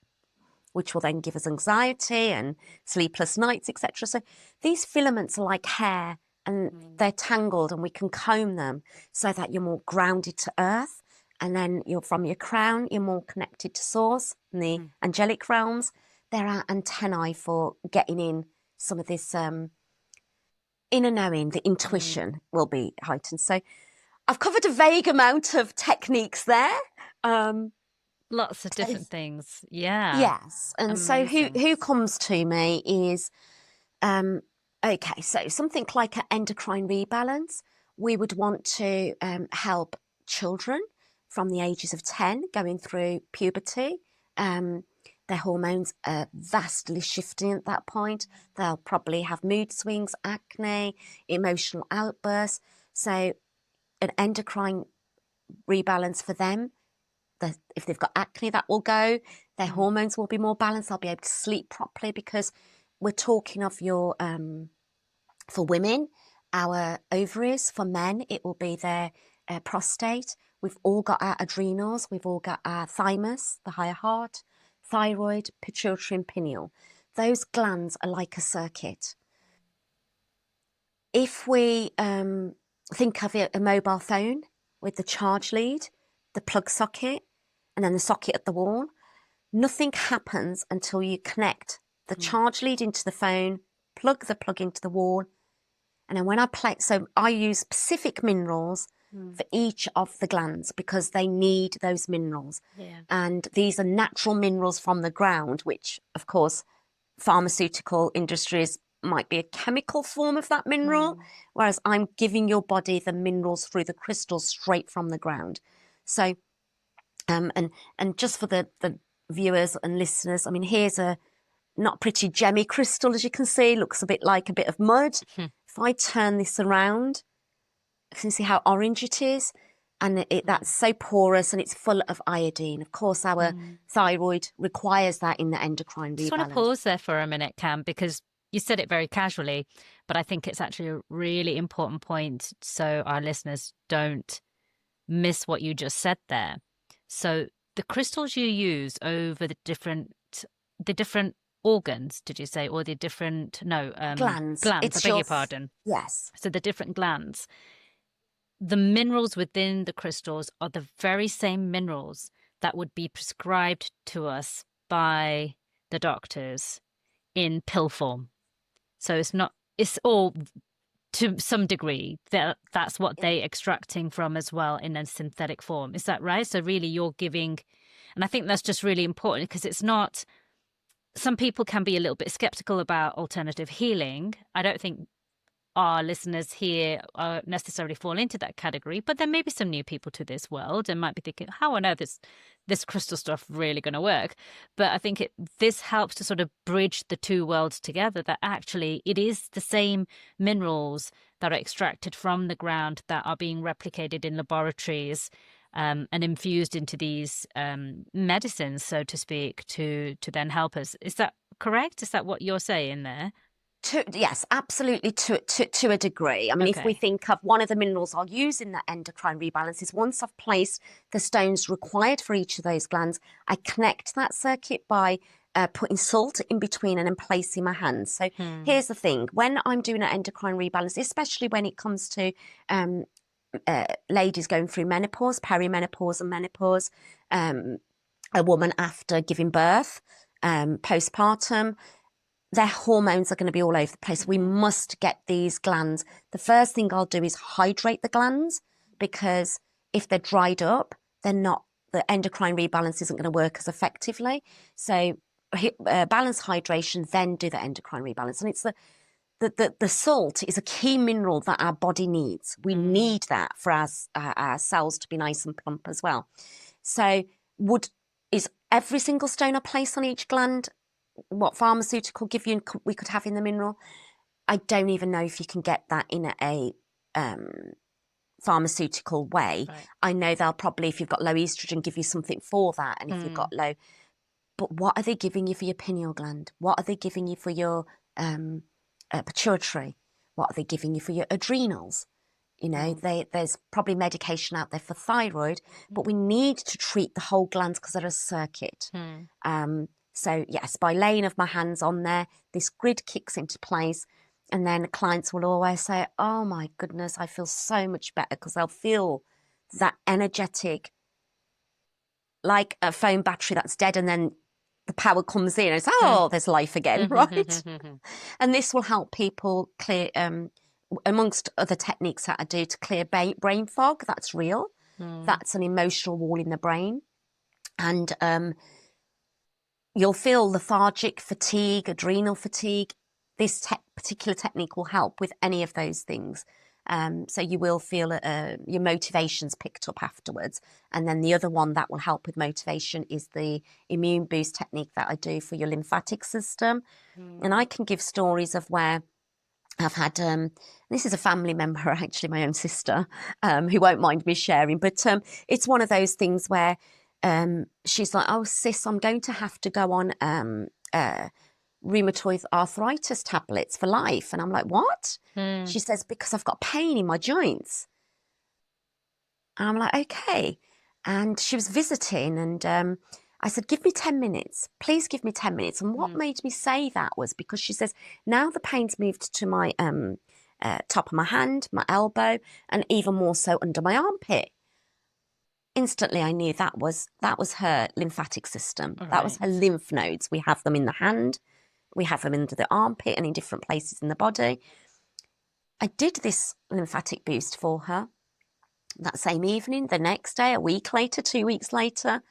which will then give us anxiety and sleepless nights, etc. So these filaments are like hair, and they're tangled, and we can comb them so that you're more grounded to earth. And then from your crown, you're more connected to source and the angelic realms. There are antennae for getting in some of this inner knowing, the intuition will be heightened. So I've covered a vague amount of techniques there. Lots of different things. Yeah. Yes. And amazing. So who comes to me is, okay, so something like an endocrine rebalance. We would want to help children from the ages of 10 going through puberty. Their hormones are vastly shifting at that point. They'll probably have mood swings, acne, emotional outbursts. So an endocrine rebalance for them, if they've got acne, that will go. Their hormones will be more balanced. They'll be able to sleep properly, because we're talking of your, for women, our ovaries. For men, it will be their prostate. We've all got our adrenals. We've all got our thymus, the higher heart, thyroid, pituitary and pineal. Those glands are like a circuit. If we think of a mobile phone with the charge lead, the plug socket, and then the socket at the wall, nothing happens until you connect the charge lead into the phone, plug the plug into the wall, and then when I place, so I use specific minerals for each of the glands because they need those minerals. Yeah. And these are natural minerals from the ground, which, of course, pharmaceutical industries might be a chemical form of that mineral, whereas I'm giving your body the minerals through the crystals straight from the ground. So, and just for the viewers and listeners, I mean, here's a not pretty gemmy crystal, as you can see, looks a bit like a bit of mud. If I turn this around, you can see how orange it is. And that's so porous and it's full of iodine. Of course, our thyroid requires that in the endocrine rebalance. I just want to pause there for a minute, Cam, because you said it very casually, but I think it's actually a really important point so our listeners don't miss what you just said there. So the crystals you use over the different organs, did you say, or the different glands? I beg your pardon. Yes. So the different glands. The minerals within the crystals are the very same minerals that would be prescribed to us by the doctors in pill form. So it's all to some degree that's what they're extracting from as well in a synthetic form. Is that right? So really you're giving, and I think that's just really important because it's not, some people can be a little bit skeptical about alternative healing. I don't think our listeners here necessarily fall into that category, but there may be some new people to this world and might be thinking, how on earth is this crystal stuff really going to work? But I think this helps to sort of bridge the two worlds together, that actually it is the same minerals that are extracted from the ground that are being replicated in laboratories and infused into these medicines, so to speak, to then help us. Is that correct? Is that what you're saying there? Yes, absolutely, to a degree. I mean, if we think of one of the minerals I'll use in that endocrine rebalance is once I've placed the stones required for each of those glands, I connect that circuit by putting salt in between and then placing my hands. So here's the thing. When I'm doing an endocrine rebalance, especially when it comes to ladies going through menopause, peri-menopause and menopause, a woman after giving birth, postpartum, their hormones are going to be all over the place. We must get these glands. The first thing I'll do is hydrate the glands, because if they're dried up, the endocrine rebalance isn't going to work as effectively. So balance hydration, then do the endocrine rebalance. And it's the salt is a key mineral that our body needs. We need that for our cells to be nice and plump as well. So is every single stone I place on each gland what pharmaceutical we could have in the mineral? I don't even know if you can get that in a pharmaceutical way. Right. I know they'll probably, if you've got low estrogen, give you something for that. And if you've got low, but what are they giving you for your pineal gland? What are they giving you for your pituitary? What are they giving you for your adrenals? You know, there's probably medication out there for thyroid, but we need to treat the whole glands because they're a circuit. So yes, by laying of my hands on there, this grid kicks into place. And then clients will always say, oh my goodness, I feel so much better, because they'll feel that energetic, like a phone battery that's dead and then the power comes in. It's, there's life again, right? And this will help people clear, amongst other techniques that I do, to clear brain fog. That's real. That's an emotional wall in the brain. And you'll feel lethargic, fatigue, adrenal fatigue. This particular technique will help with any of those things. So you will feel your motivation's picked up afterwards. And then the other one that will help with motivation is the immune boost technique that I do for your lymphatic system. And I can give stories of where I've had, this is a family member, actually my own sister, who won't mind me sharing, but it's one of those things where she's like, oh, sis, I'm going to have to go on rheumatoid arthritis tablets for life. And I'm like, what? She says, because I've got pain in my joints. And I'm like, okay. And she was visiting, and I said, give me 10 minutes. Please give me 10 minutes. And what made me say that was because she says, now the pain's moved to my top of my hand, my elbow, and even more so under my armpit. Instantly, I knew that was her lymphatic system. Right. That was her lymph nodes. We have them in the hand, We have them under the armpit and in different places in the body. I did this lymphatic boost for her that same evening, the next day, a week later, 2 weeks later.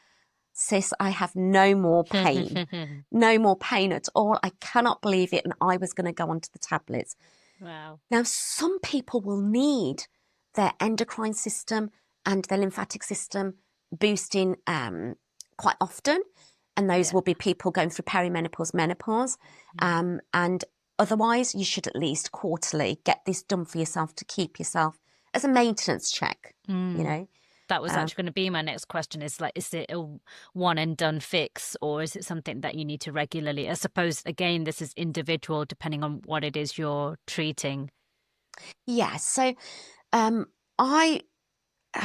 Sis, I have no more pain. No more pain at all. I cannot believe it. And I was going to go onto the tablets. Wow. Now, some people will need their endocrine system and their lymphatic system boosting quite often. And those will be people going through peri-menopause, menopause. And otherwise, you should at least quarterly get this done for yourself to keep yourself as a maintenance check, you know. That was actually going to be my next question, is it a one and done fix, or is it something that you need to regularly? I suppose, again, this is individual depending on what it is you're treating. Yeah, so I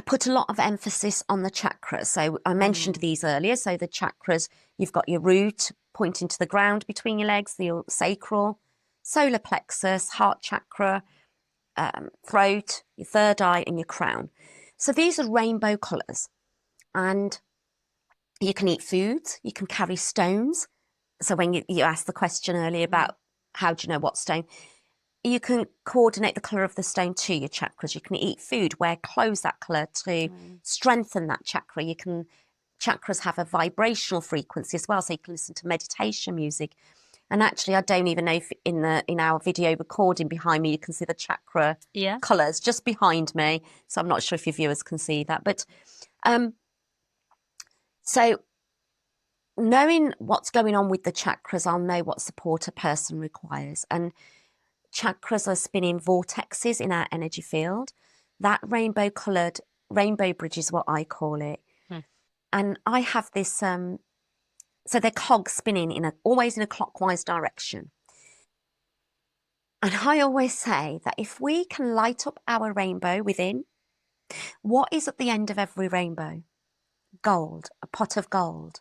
put a lot of emphasis on the chakras. So I mentioned these earlier. So the chakras, you've got your root pointing to the ground between your legs, the sacral, solar plexus, heart chakra, throat, your third eye, and your crown. So these are rainbow colours. And you can eat foods, you can carry stones. So when you asked the question earlier about how do you know what stone, you can coordinate the colour of the stone to your chakras. You can eat food, wear clothes that colour to strengthen that chakra. Chakras have a vibrational frequency as well, so you can listen to meditation music. And actually, I don't even know if in our video recording behind me, you can see the chakra colours just behind me. So I'm not sure if your viewers can see that. But so knowing what's going on with the chakras, I'll know what support a person requires. And chakras are spinning vortexes in our energy field. That rainbow coloured, rainbow bridge is what I call it. And I have this, so they're cogs spinning always in a clockwise direction. And I always say that if we can light up our rainbow within, what is at the end of every rainbow? Gold, a pot of gold.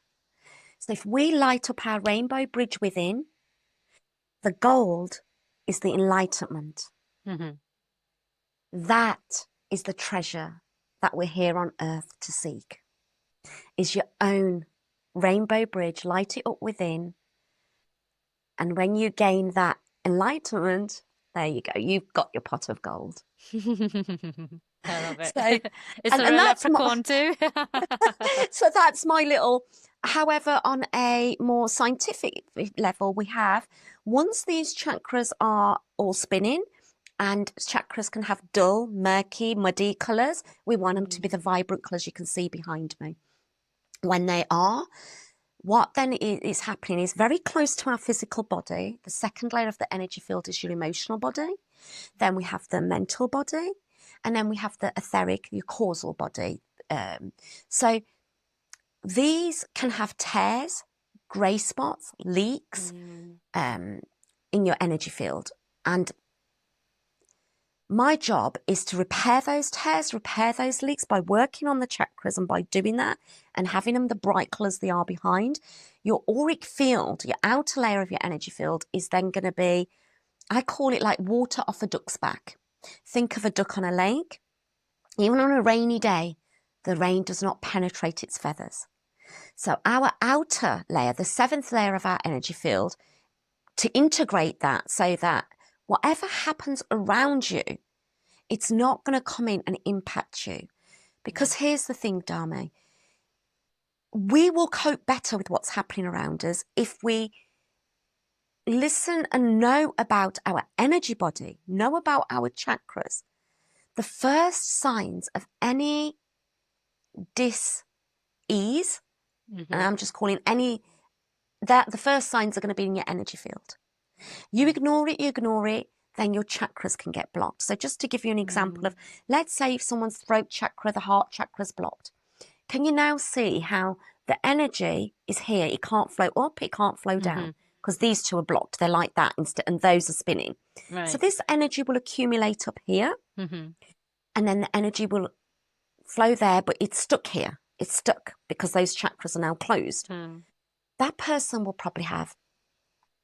So if we light up our rainbow bridge within, the gold is the enlightenment. That is the treasure that we're here on earth to seek, is your own rainbow bridge. Light it up within. And when you gain that enlightenment, there you go. You've got your pot of gold. I love it. So, Is there a leprechaun too? So that's my little... However, on a more scientific level, we have, once these chakras are all spinning, and chakras can have dull, murky, muddy colours, we want them to be the vibrant colours you can see behind me. When they are, what then is happening is very close to our physical body. The second layer of the energy field is your emotional body. Then we have the mental body. And then we have the etheric, your causal body. So these can have tears, grey spots, leaks in your energy field. And my job is to repair those tears, repair those leaks by working on the chakras. And by doing that and having them the bright colours they are behind, your auric field, your outer layer of your energy field, is then going to be, I call it like water off a duck's back. Think of a duck on a lake. Even on a rainy day, the rain does not penetrate its feathers. So our outer layer, the seventh layer of our energy field, to integrate that so that whatever happens around you, it's not going to come in and impact you. Because here's the thing, Dami, we will cope better with what's happening around us if we listen and know about our energy body, know about our chakras. The first signs of any dis-ease, and I'm just calling the first signs are going to be in your energy field. You ignore it, then your chakras can get blocked. So just to give you an example of, let's say if someone's throat chakra, the heart chakra is blocked. Can you now see how the energy is here? It can't flow up, it can't flow down, because these two are blocked. They're like that instead, and those are spinning. Right. So this energy will accumulate up here, and then the energy will flow there, but it's stuck here. It's stuck because those chakras are now closed. That person will probably have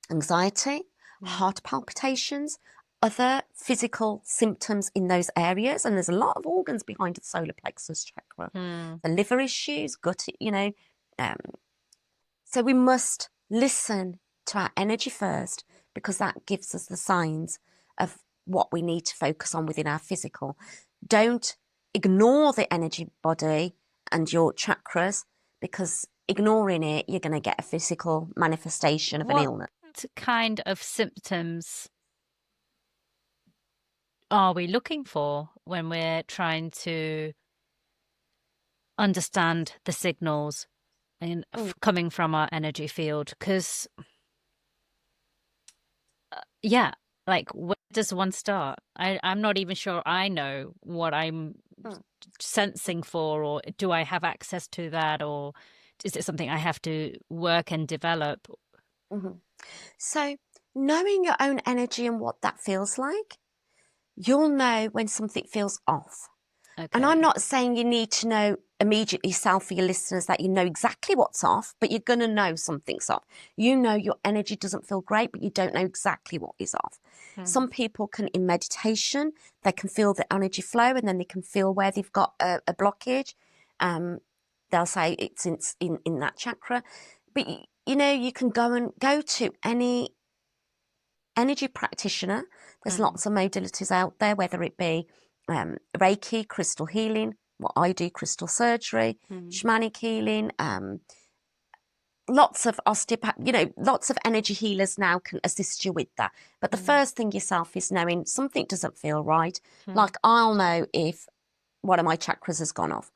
anxiety, heart palpitations, other physical symptoms in those areas. And there's a lot of organs behind the solar plexus chakra. The liver issues, gut, So we must listen to our energy first, because that gives us the signs of what we need to focus on within our physical. Don't ignore the energy body and your chakras, because ignoring it, you're going to get a physical manifestation of an illness. What kind of symptoms are we looking for when we're trying to understand the signals coming from our energy field? Because, yeah, like, where does one start? I'm not even sure I know what I'm sensing for, or do I have access to that, or is it something I have to work and develop? So, knowing your own energy and what that feels like, you'll know when something feels off. Okay. And I'm not saying you need to know immediately, Sal, for your listeners, that you know exactly what's off, but you're going to know something's off. You know your energy doesn't feel great, but you don't know exactly what is off. Some people can, in meditation, they can feel the energy flow, and then they can feel where they've got a blockage. They'll say it's in that chakra. But, you know, you can go to any energy practitioner. There's lots of modalities out there, whether it be Reiki, crystal healing, what I do, crystal surgery, shamanic healing, lots of osteopath, you know, lots of energy healers now can assist you with that. But the first thing yourself is knowing something doesn't feel right. Like, I'll know if one of my chakras has gone off.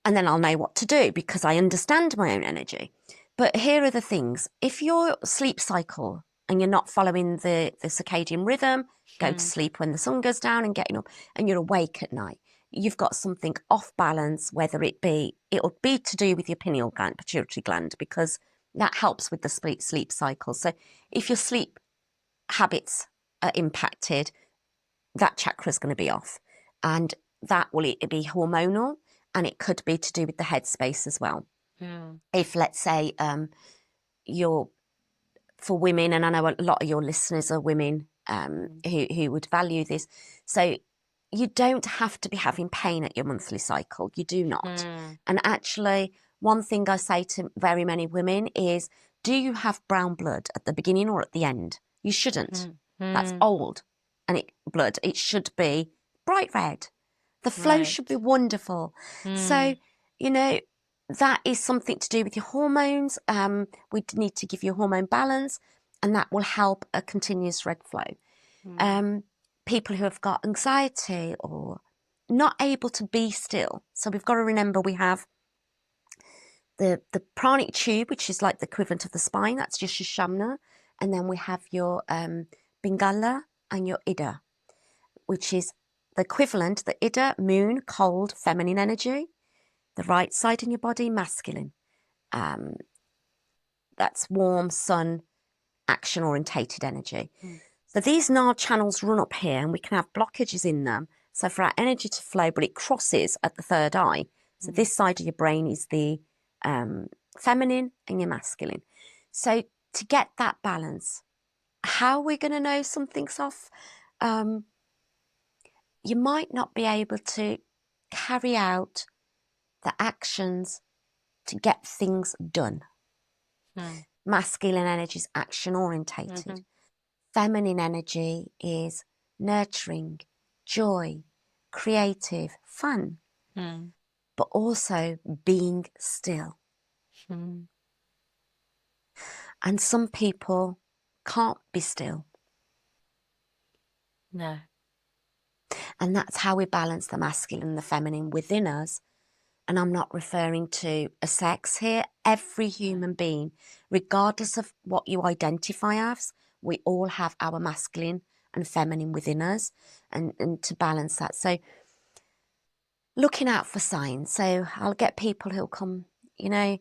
And then I'll know what to do because I understand my own energy. But here are the things. If your sleep cycle and you're not following the circadian rhythm, go to sleep when the sun goes down and getting up, and you're awake at night, you've got something off balance, whether it'll be to do with your pineal gland, pituitary gland, because that helps with the sleep cycle. So if your sleep habits are impacted, that chakra is going to be off. And that will be hormonal, and it could be to do with the headspace as well. If, let's say, you're, for women, and I know a lot of your listeners are women who would value this. So you don't have to be having pain at your monthly cycle. You do not. And actually, one thing I say to very many women is, do you have brown blood at the beginning or at the end? You shouldn't. That's old. And blood, it should be bright red. The flow should be wonderful. So, you know, that is something to do with your hormones. We need to give you a hormone balance, and that will help a continuous red flow. People who have got anxiety or not able to be still. So we've got to remember we have the pranic tube, which is like the equivalent of the spine. That's just your shamna. And then we have your Pingala and your Ida, which is the equivalent, the Ida, moon, cold, feminine energy. The right side in your body, masculine. That's warm, sun, action-orientated energy. So these nard channels run up here, and we can have blockages in them. So for our energy to flow, but it crosses at the third eye. So this side of your brain is the feminine and your masculine. So to get that balance, how are we going to know something's off? You might not be able to carry out the actions to get things done. Masculine energy is action orientated. Feminine energy is nurturing, joy, creative, fun, but also being still. And some people can't be still. No. And that's how we balance the masculine and the feminine within us. And I'm not referring to a sex here. Every human being, regardless of what you identify as, we all have our masculine and feminine within us, and to balance that. So looking out for signs. So I'll get people who'll come, you know,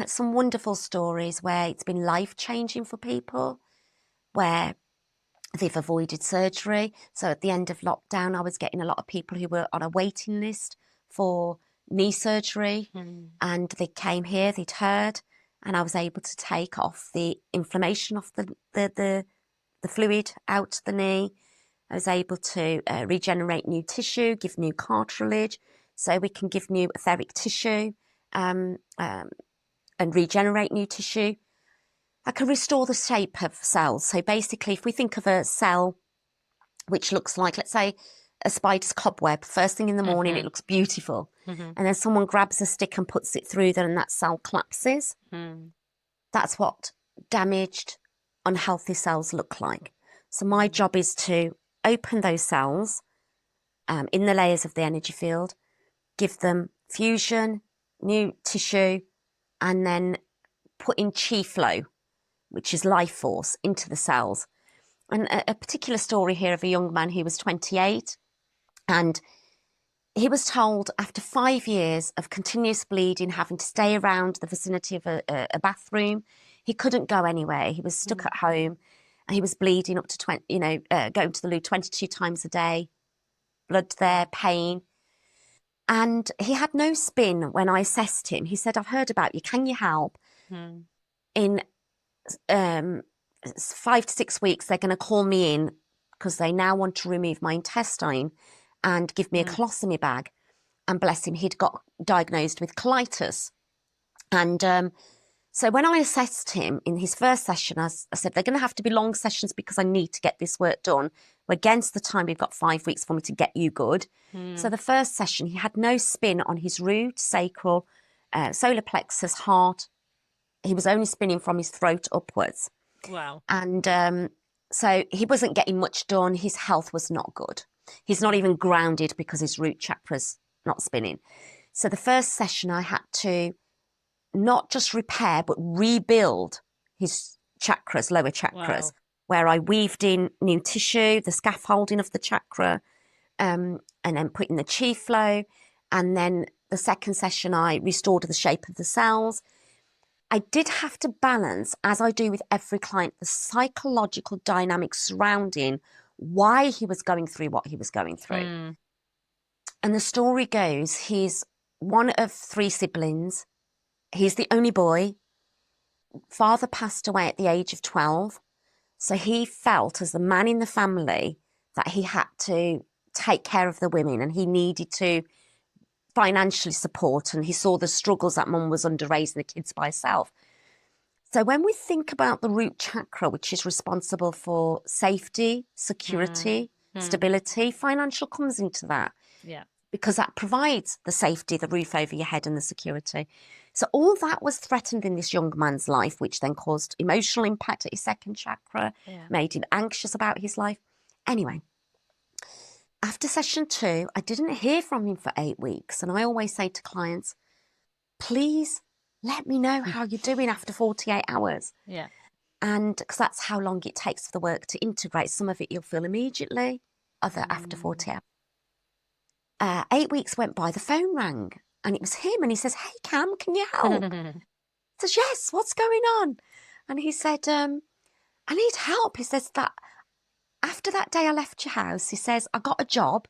some wonderful stories where it's been life-changing for people, where they've avoided surgery. So at the end of lockdown, I was getting a lot of people who were on a waiting list for knee surgery, and they came here, they'd heard, and I was able to take off the inflammation off the fluid out the knee. I was able to regenerate new tissue, give new cartilage, so we can give new etheric tissue. and regenerate new tissue. I can restore the shape of cells. So basically, if we think of a cell which looks like, let's say, a spider's cobweb, first thing in the morning, it looks beautiful. And then someone grabs a stick and puts it through there and that cell collapses. That's what damaged, unhealthy cells look like. So my job is to open those cells in the layers of the energy field, give them fusion, new tissue, and then put in chi flow, which is life force, into the cells. And a particular story here of a young man who was 28, and he was told after 5 years of continuous bleeding, having to stay around the vicinity of a bathroom, he couldn't go anywhere. He was stuck at home, and he was bleeding up to 20, going to the loo 22 times a day, blood there, pain. And he had no spin when I assessed him. He said, I've heard about you. Can you help? In 5 to 6 weeks, they're going to call me in because they now want to remove my intestine and give me a colostomy bag. And bless him, he'd got diagnosed with colitis. And so when I assessed him in his first session, I said, they're going to have to be long sessions because I need to get this work done. We're against the time, we've got 5 weeks for me to get you good. So the first session, he had no spin on his root, sacral, solar plexus, heart. He was only spinning from his throat upwards. Wow. And so he wasn't getting much done. His health was not good. He's not even grounded because his root chakra's not spinning. So the first session, I had to not just repair, but rebuild his chakras, lower chakras, where I weaved in new tissue, the scaffolding of the chakra, and then put in the chi flow. And then the second session, I restored the shape of the cells. I did have to balance, as I do with every client, the psychological dynamics surrounding why he was going through what he was going through. And the story goes, he's one of 3 siblings. He's the only boy. Father passed away at the age of 12. So he felt, as the man in the family, that he had to take care of the women and he needed to financially support, and he saw the struggles that mum was under raising the kids by herself. So when we think about the root chakra, which is responsible for safety, security, stability, financial comes into that. Yeah. Because that provides the safety, the roof over your head and the security. So all that was threatened in this young man's life, which then caused emotional impact at his second chakra, made him anxious about his life. Anyway, after session 2, I didn't hear from him for 8 weeks. And I always say to clients, please let me know how you're doing after 48 hours. Yeah. And because that's how long it takes for the work to integrate. Some of it you'll feel immediately, other after 48 hours. 8 weeks went by, the phone rang and it was him. And he says, hey, Cam, can you help? I says, yes, what's going on? And he said, I need help. He says that after that day I left your house, he says, I got a job.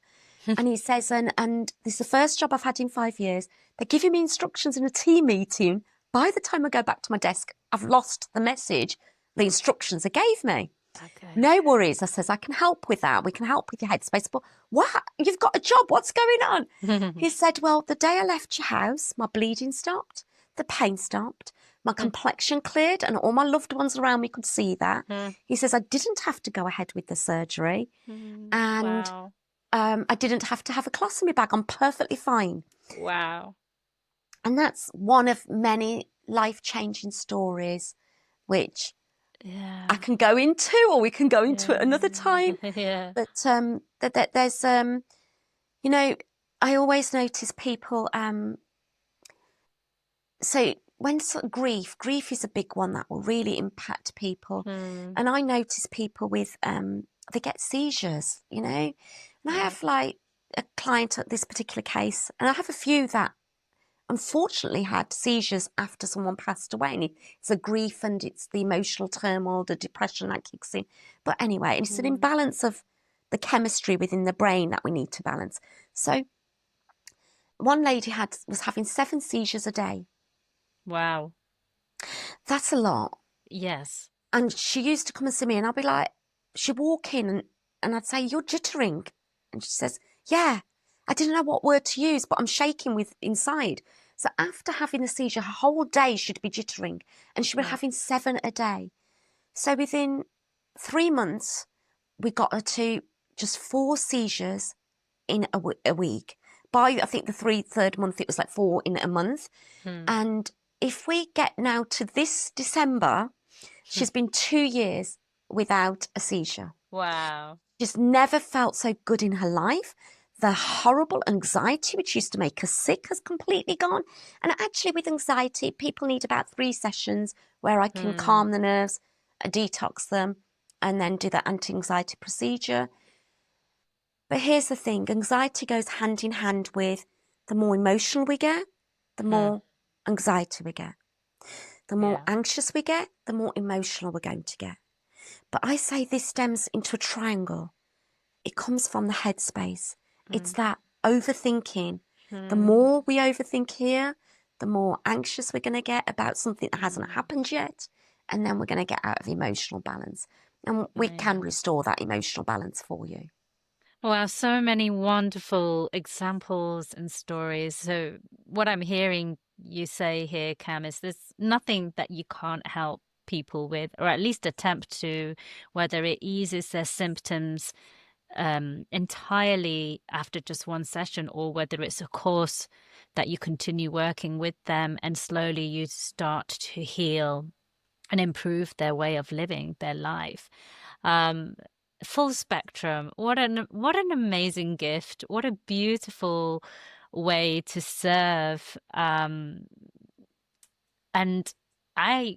And he says, and this is the first job I've had in 5 years. They're giving me instructions in a team meeting. By the time I go back to my desk, I've lost the message, the instructions they gave me. Okay. No worries. I says, I can help with that. We can help with your headspace. But what? You've got a job. What's going on? He said, well, the day I left your house, my bleeding stopped. The pain stopped. My complexion cleared and all my loved ones around me could see that. He says, I didn't have to go ahead with the surgery. And I didn't have to have a colostomy bag. I'm perfectly fine. Wow. And that's one of many life-changing stories, which I can go into, or we can go into it another time. But there's, you know, I always notice people, so when grief is a big one that will really impact people. And I notice people with, they get seizures, you know. And I have like a client at this particular case, and I have a few that unfortunately had seizures after someone passed away. And it's a grief and it's the emotional turmoil, the depression that kicks in. But anyway, it's an imbalance of the chemistry within the brain that we need to balance. So one lady was having 7 seizures a day. Wow. That's a lot. Yes. And she used to come and see me, and I'd be like, she'd walk in and I'd say, you're jittering. And she says, yeah, I didn't know what word to use, but I'm shaking with inside. So after having the seizure, her whole day she'd be jittering, and she was having 7 a day. So within 3 months, we got her to just 4 seizures in a week. By, I think, the third month, it was like 4 in a month. And if we get now to this December, she's been 2 years without a seizure. Wow. Just never felt so good in her life. The horrible anxiety, which used to make her sick, has completely gone. And actually, with anxiety, people need about 3 sessions where I can calm the nerves, detox them, and then do the anti-anxiety procedure. But here's the thing, anxiety goes hand in hand with the more emotional we get, the more anxiety we get. The more anxious we get, the more emotional we're going to get. But I say this stems into a triangle. It comes from the headspace. It's that overthinking. The more we overthink here, the more anxious we're going to get about something that hasn't happened yet. And then we're going to get out of emotional balance. And we can restore that emotional balance for you. Wow, so many wonderful examples and stories. So what I'm hearing you say here, Cam, is there's nothing that you can't help people with, or at least attempt to, whether it eases their symptoms entirely after just one session, or whether it's a course that you continue working with them and slowly you start to heal and improve their way of living their life. Full spectrum. What an amazing gift. What a beautiful way to serve. And I'm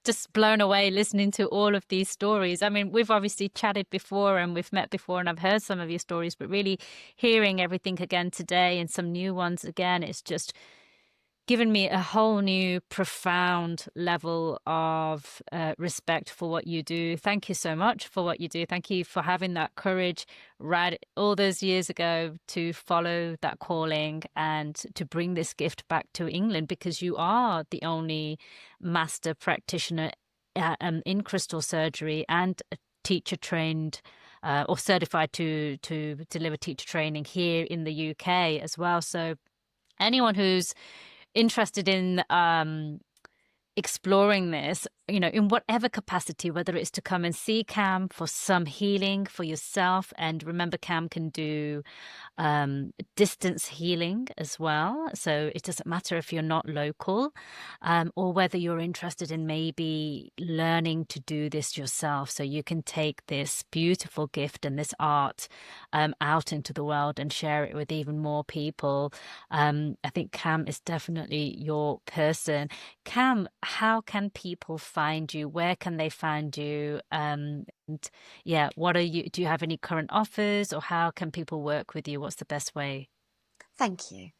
just blown away listening to all of these stories. I mean, we've obviously chatted before and we've met before and I've heard some of your stories, but really hearing everything again today and some new ones again, it's just given me a whole new profound level of respect for what you do. Thank you so much for what you do. Thank you for having that courage right all those years ago to follow that calling and to bring this gift back to England, because you are the only master practitioner in crystal surgery and teacher trained or certified to deliver teacher training here in the UK as well. So anyone who's interested in exploring this, in whatever capacity, whether it's to come and see Cam for some healing for yourself. And remember, Cam can do distance healing as well. So it doesn't matter if you're not local, or whether you're interested in maybe learning to do this yourself. So you can take this beautiful gift and this art out into the world and share it with even more people. I think Cam is definitely your person. Cam, how can people find you? Where can they find you? And what are you? Do you have any current offers, or how can people work with you? What's the best way? Thank you.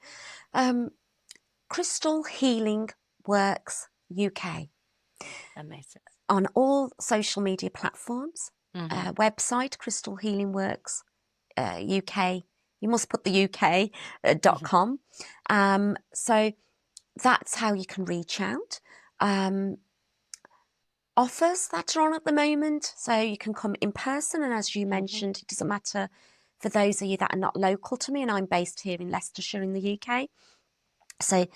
Crystal Healing Works UK. Amazing. On all social media platforms. Mm-hmm. Website, Crystal Healing Works UK. You must put the UK.com. So that's how you can reach out. Offers that are on at the moment. So you can come in person. And as you mentioned, it doesn't matter for those of you that are not local to me. And I'm based here in Leicestershire in the UK. So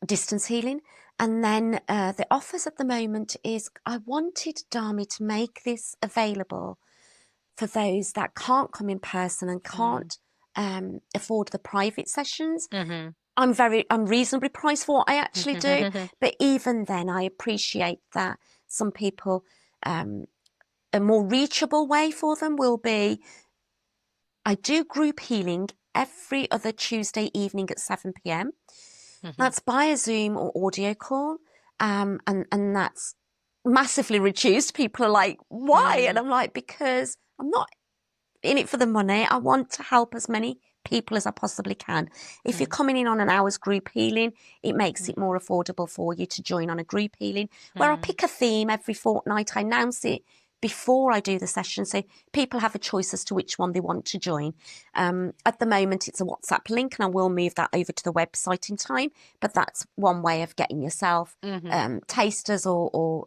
distance healing. And then the offers at the moment is I wanted Dami to make this available for those that can't come in person and can't afford the private sessions. I'm reasonably priced for what I actually do. But even then, I appreciate that some people, a more reachable way for them will be, I do group healing every other Tuesday evening at 7 p.m. That's by a Zoom or audio call. And that's massively reduced. People are like, why? And I'm like, because I'm not in it for the money. I want to help as many people as I possibly can. If you're coming in on an hour's group healing, it makes it more affordable for you to join on a group healing where I pick a theme every fortnight. I announce it before I do the session, so people have a choice as to which one they want to join. At the moment, it's a WhatsApp link, and I will move that over to the website in time, but that's one way of getting yourself tasters or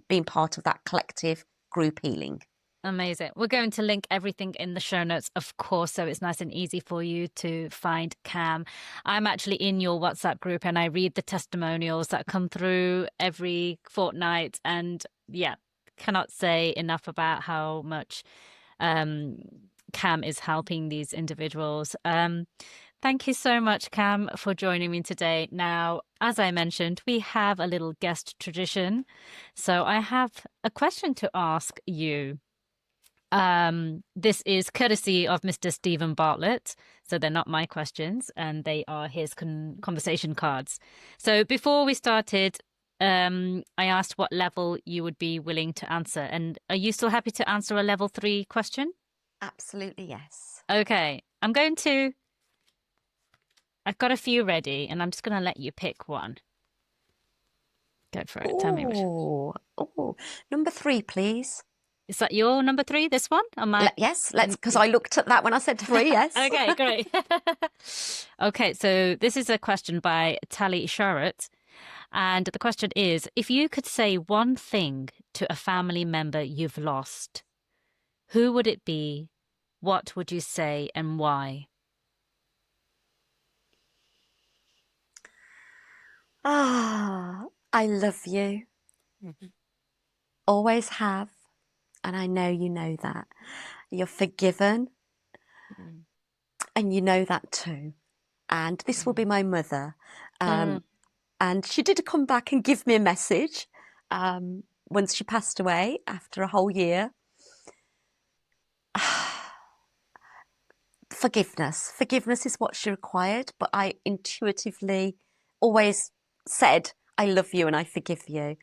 being part of that collective group healing. Amazing. We're going to link everything in the show notes, of course, so it's nice and easy for you to find Cam. I'm actually in your WhatsApp group and I read the testimonials that come through every fortnight. And yeah, cannot say enough about how much Cam is helping these individuals. Thank you so much, Cam, for joining me today. Now, as I mentioned, we have a little guest tradition. So I have a question to ask you. This is courtesy of Mr. Stephen Bartlett. So they're not my questions and they are his conversation cards. So before we started, I asked what level you would be willing to answer. And are you still happy to answer a level 3 question? Absolutely, yes. Okay. I've got a few ready and I'm just going to let you pick one. Go for it. Tell me which. Oh, number 3, please. Is that your number 3, this one? Yes, let's, because I looked at that when I said 3, yes. Okay, great. Okay, so this is a question by Tally Sharrett. And the question is, if you could say one thing to a family member you've lost, who would it be? What would you say and why? I love you. Mm-hmm. Always have. And I know you know that. You're forgiven. Mm. And you know that too. And this will be my mother. And she did come back and give me a message once she passed away after a whole year. Forgiveness. Forgiveness is what she required, but I intuitively always said, I love you and I forgive you.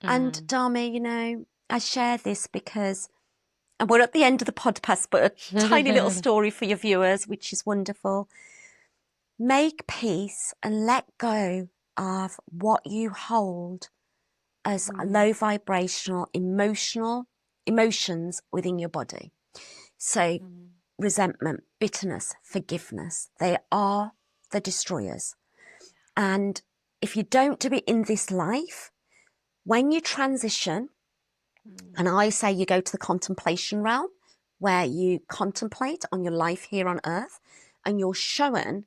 And Dami, you know, I share this because, and we're at the end of the podcast, but a tiny little story for your viewers, which is wonderful. Make peace and let go of what you hold as low vibrational emotions within your body. So resentment, bitterness, forgiveness, they are the destroyers. And if you don't do it in this life, when you transition, and I say you go to the contemplation realm where you contemplate on your life here on earth and you're shown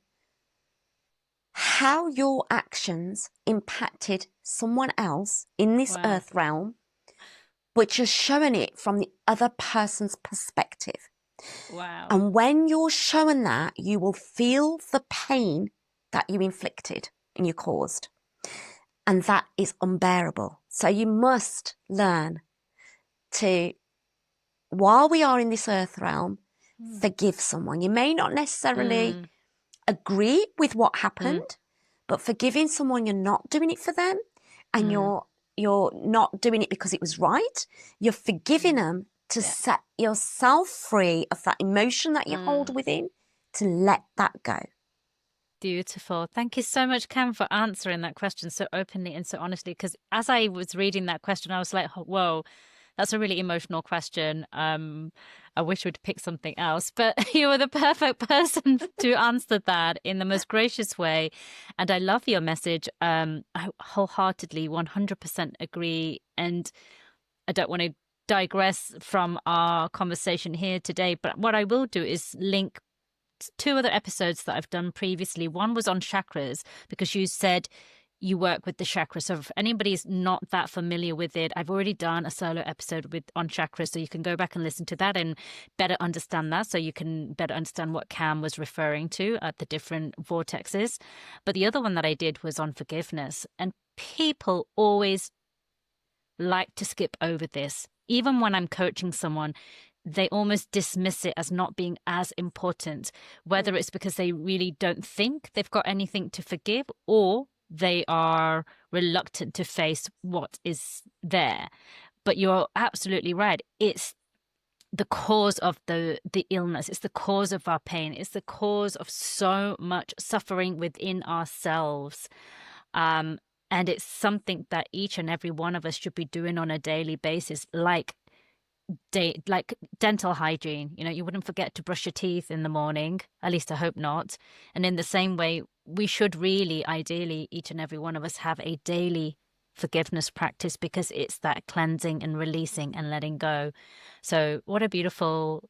how your actions impacted someone else in this earth realm, but you're showing it from the other person's perspective. Wow. And when you're shown that, you will feel the pain that you inflicted and you caused. And that is unbearable. So you must learn to, while we are in this earth realm, forgive someone. You may not necessarily agree with what happened, but forgiving someone, you're not doing it for them and you're not doing it because it was right. You're forgiving them to set yourself free of that emotion that you hold within, to let that go. Beautiful. Thank you so much, Cam, for answering that question so openly and so honestly. Because as I was reading that question, I was like, whoa, that's a really emotional question. I wish we'd pick something else, but you were the perfect person to answer that in the most gracious way. And I love your message. I wholeheartedly 100% agree. And I don't want to digress from our conversation here today, but what I will do is link 2 other episodes that I've done previously. One was on chakras, because you said you work with the chakras. So if anybody's not that familiar with it, I've already done a solo episode on chakras, so you can go back and listen to that and better understand that, so you can better understand what Cam was referring to at the different vortexes. But the other one that I did was on forgiveness, and people always like to skip over this. Even when I'm coaching someone, they almost dismiss it as not being as important, whether it's because they really don't think they've got anything to forgive, or they are reluctant to face what is there. But you're absolutely right. It's the cause of the illness. It's the cause of our pain. It's the cause of so much suffering within ourselves. And it's something that each and every one of us should be doing on a daily basis, like dental hygiene. You know, you wouldn't forget to brush your teeth in the morning, at least I hope not. And in the same way, we should really, ideally, each and every one of us have a daily forgiveness practice, because it's that cleansing and releasing and letting go. So what a beautiful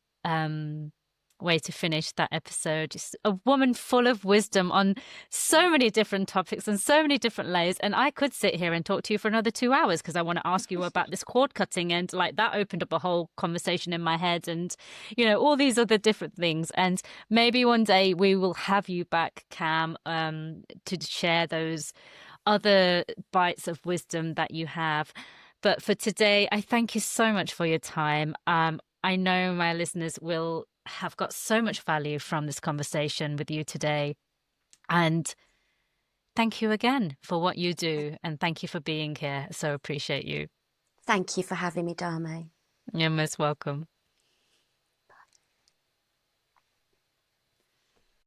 way to finish that episode. Just a woman full of wisdom on so many different topics and so many different layers. And I could sit here and talk to you for another 2 hours, because I want to ask you about this cord cutting, and like that opened up a whole conversation in my head, and all these other different things. And maybe one day we will have you back, Cam, to share those other bites of wisdom that you have. But for today, I thank you so much for your time. I know my listeners will have got so much value from this conversation with you today. And thank you again for what you do. And thank you for being here. So appreciate you. Thank you for having me, Dame. You're most welcome.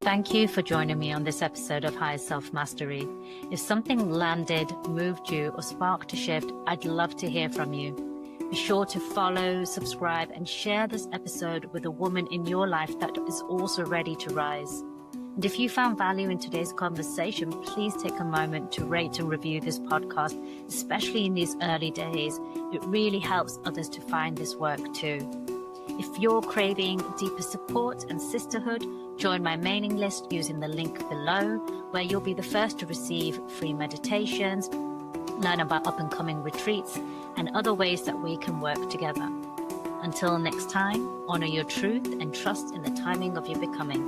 Thank you for joining me on this episode of Higher Self Mastery. If something landed, moved you, or sparked a shift, I'd love to hear from you. Be sure to follow, subscribe, and share this episode with a woman in your life that is also ready to rise. And if you found value in today's conversation, please take a moment to rate and review this podcast, especially in these early days. It really helps others to find this work too. If you're craving deeper support and sisterhood, join my mailing list using the link below, where you'll be the first to receive free meditations, learn about up-and-coming retreats, and other ways that we can work together. Until next time, honor your truth and trust in the timing of your becoming.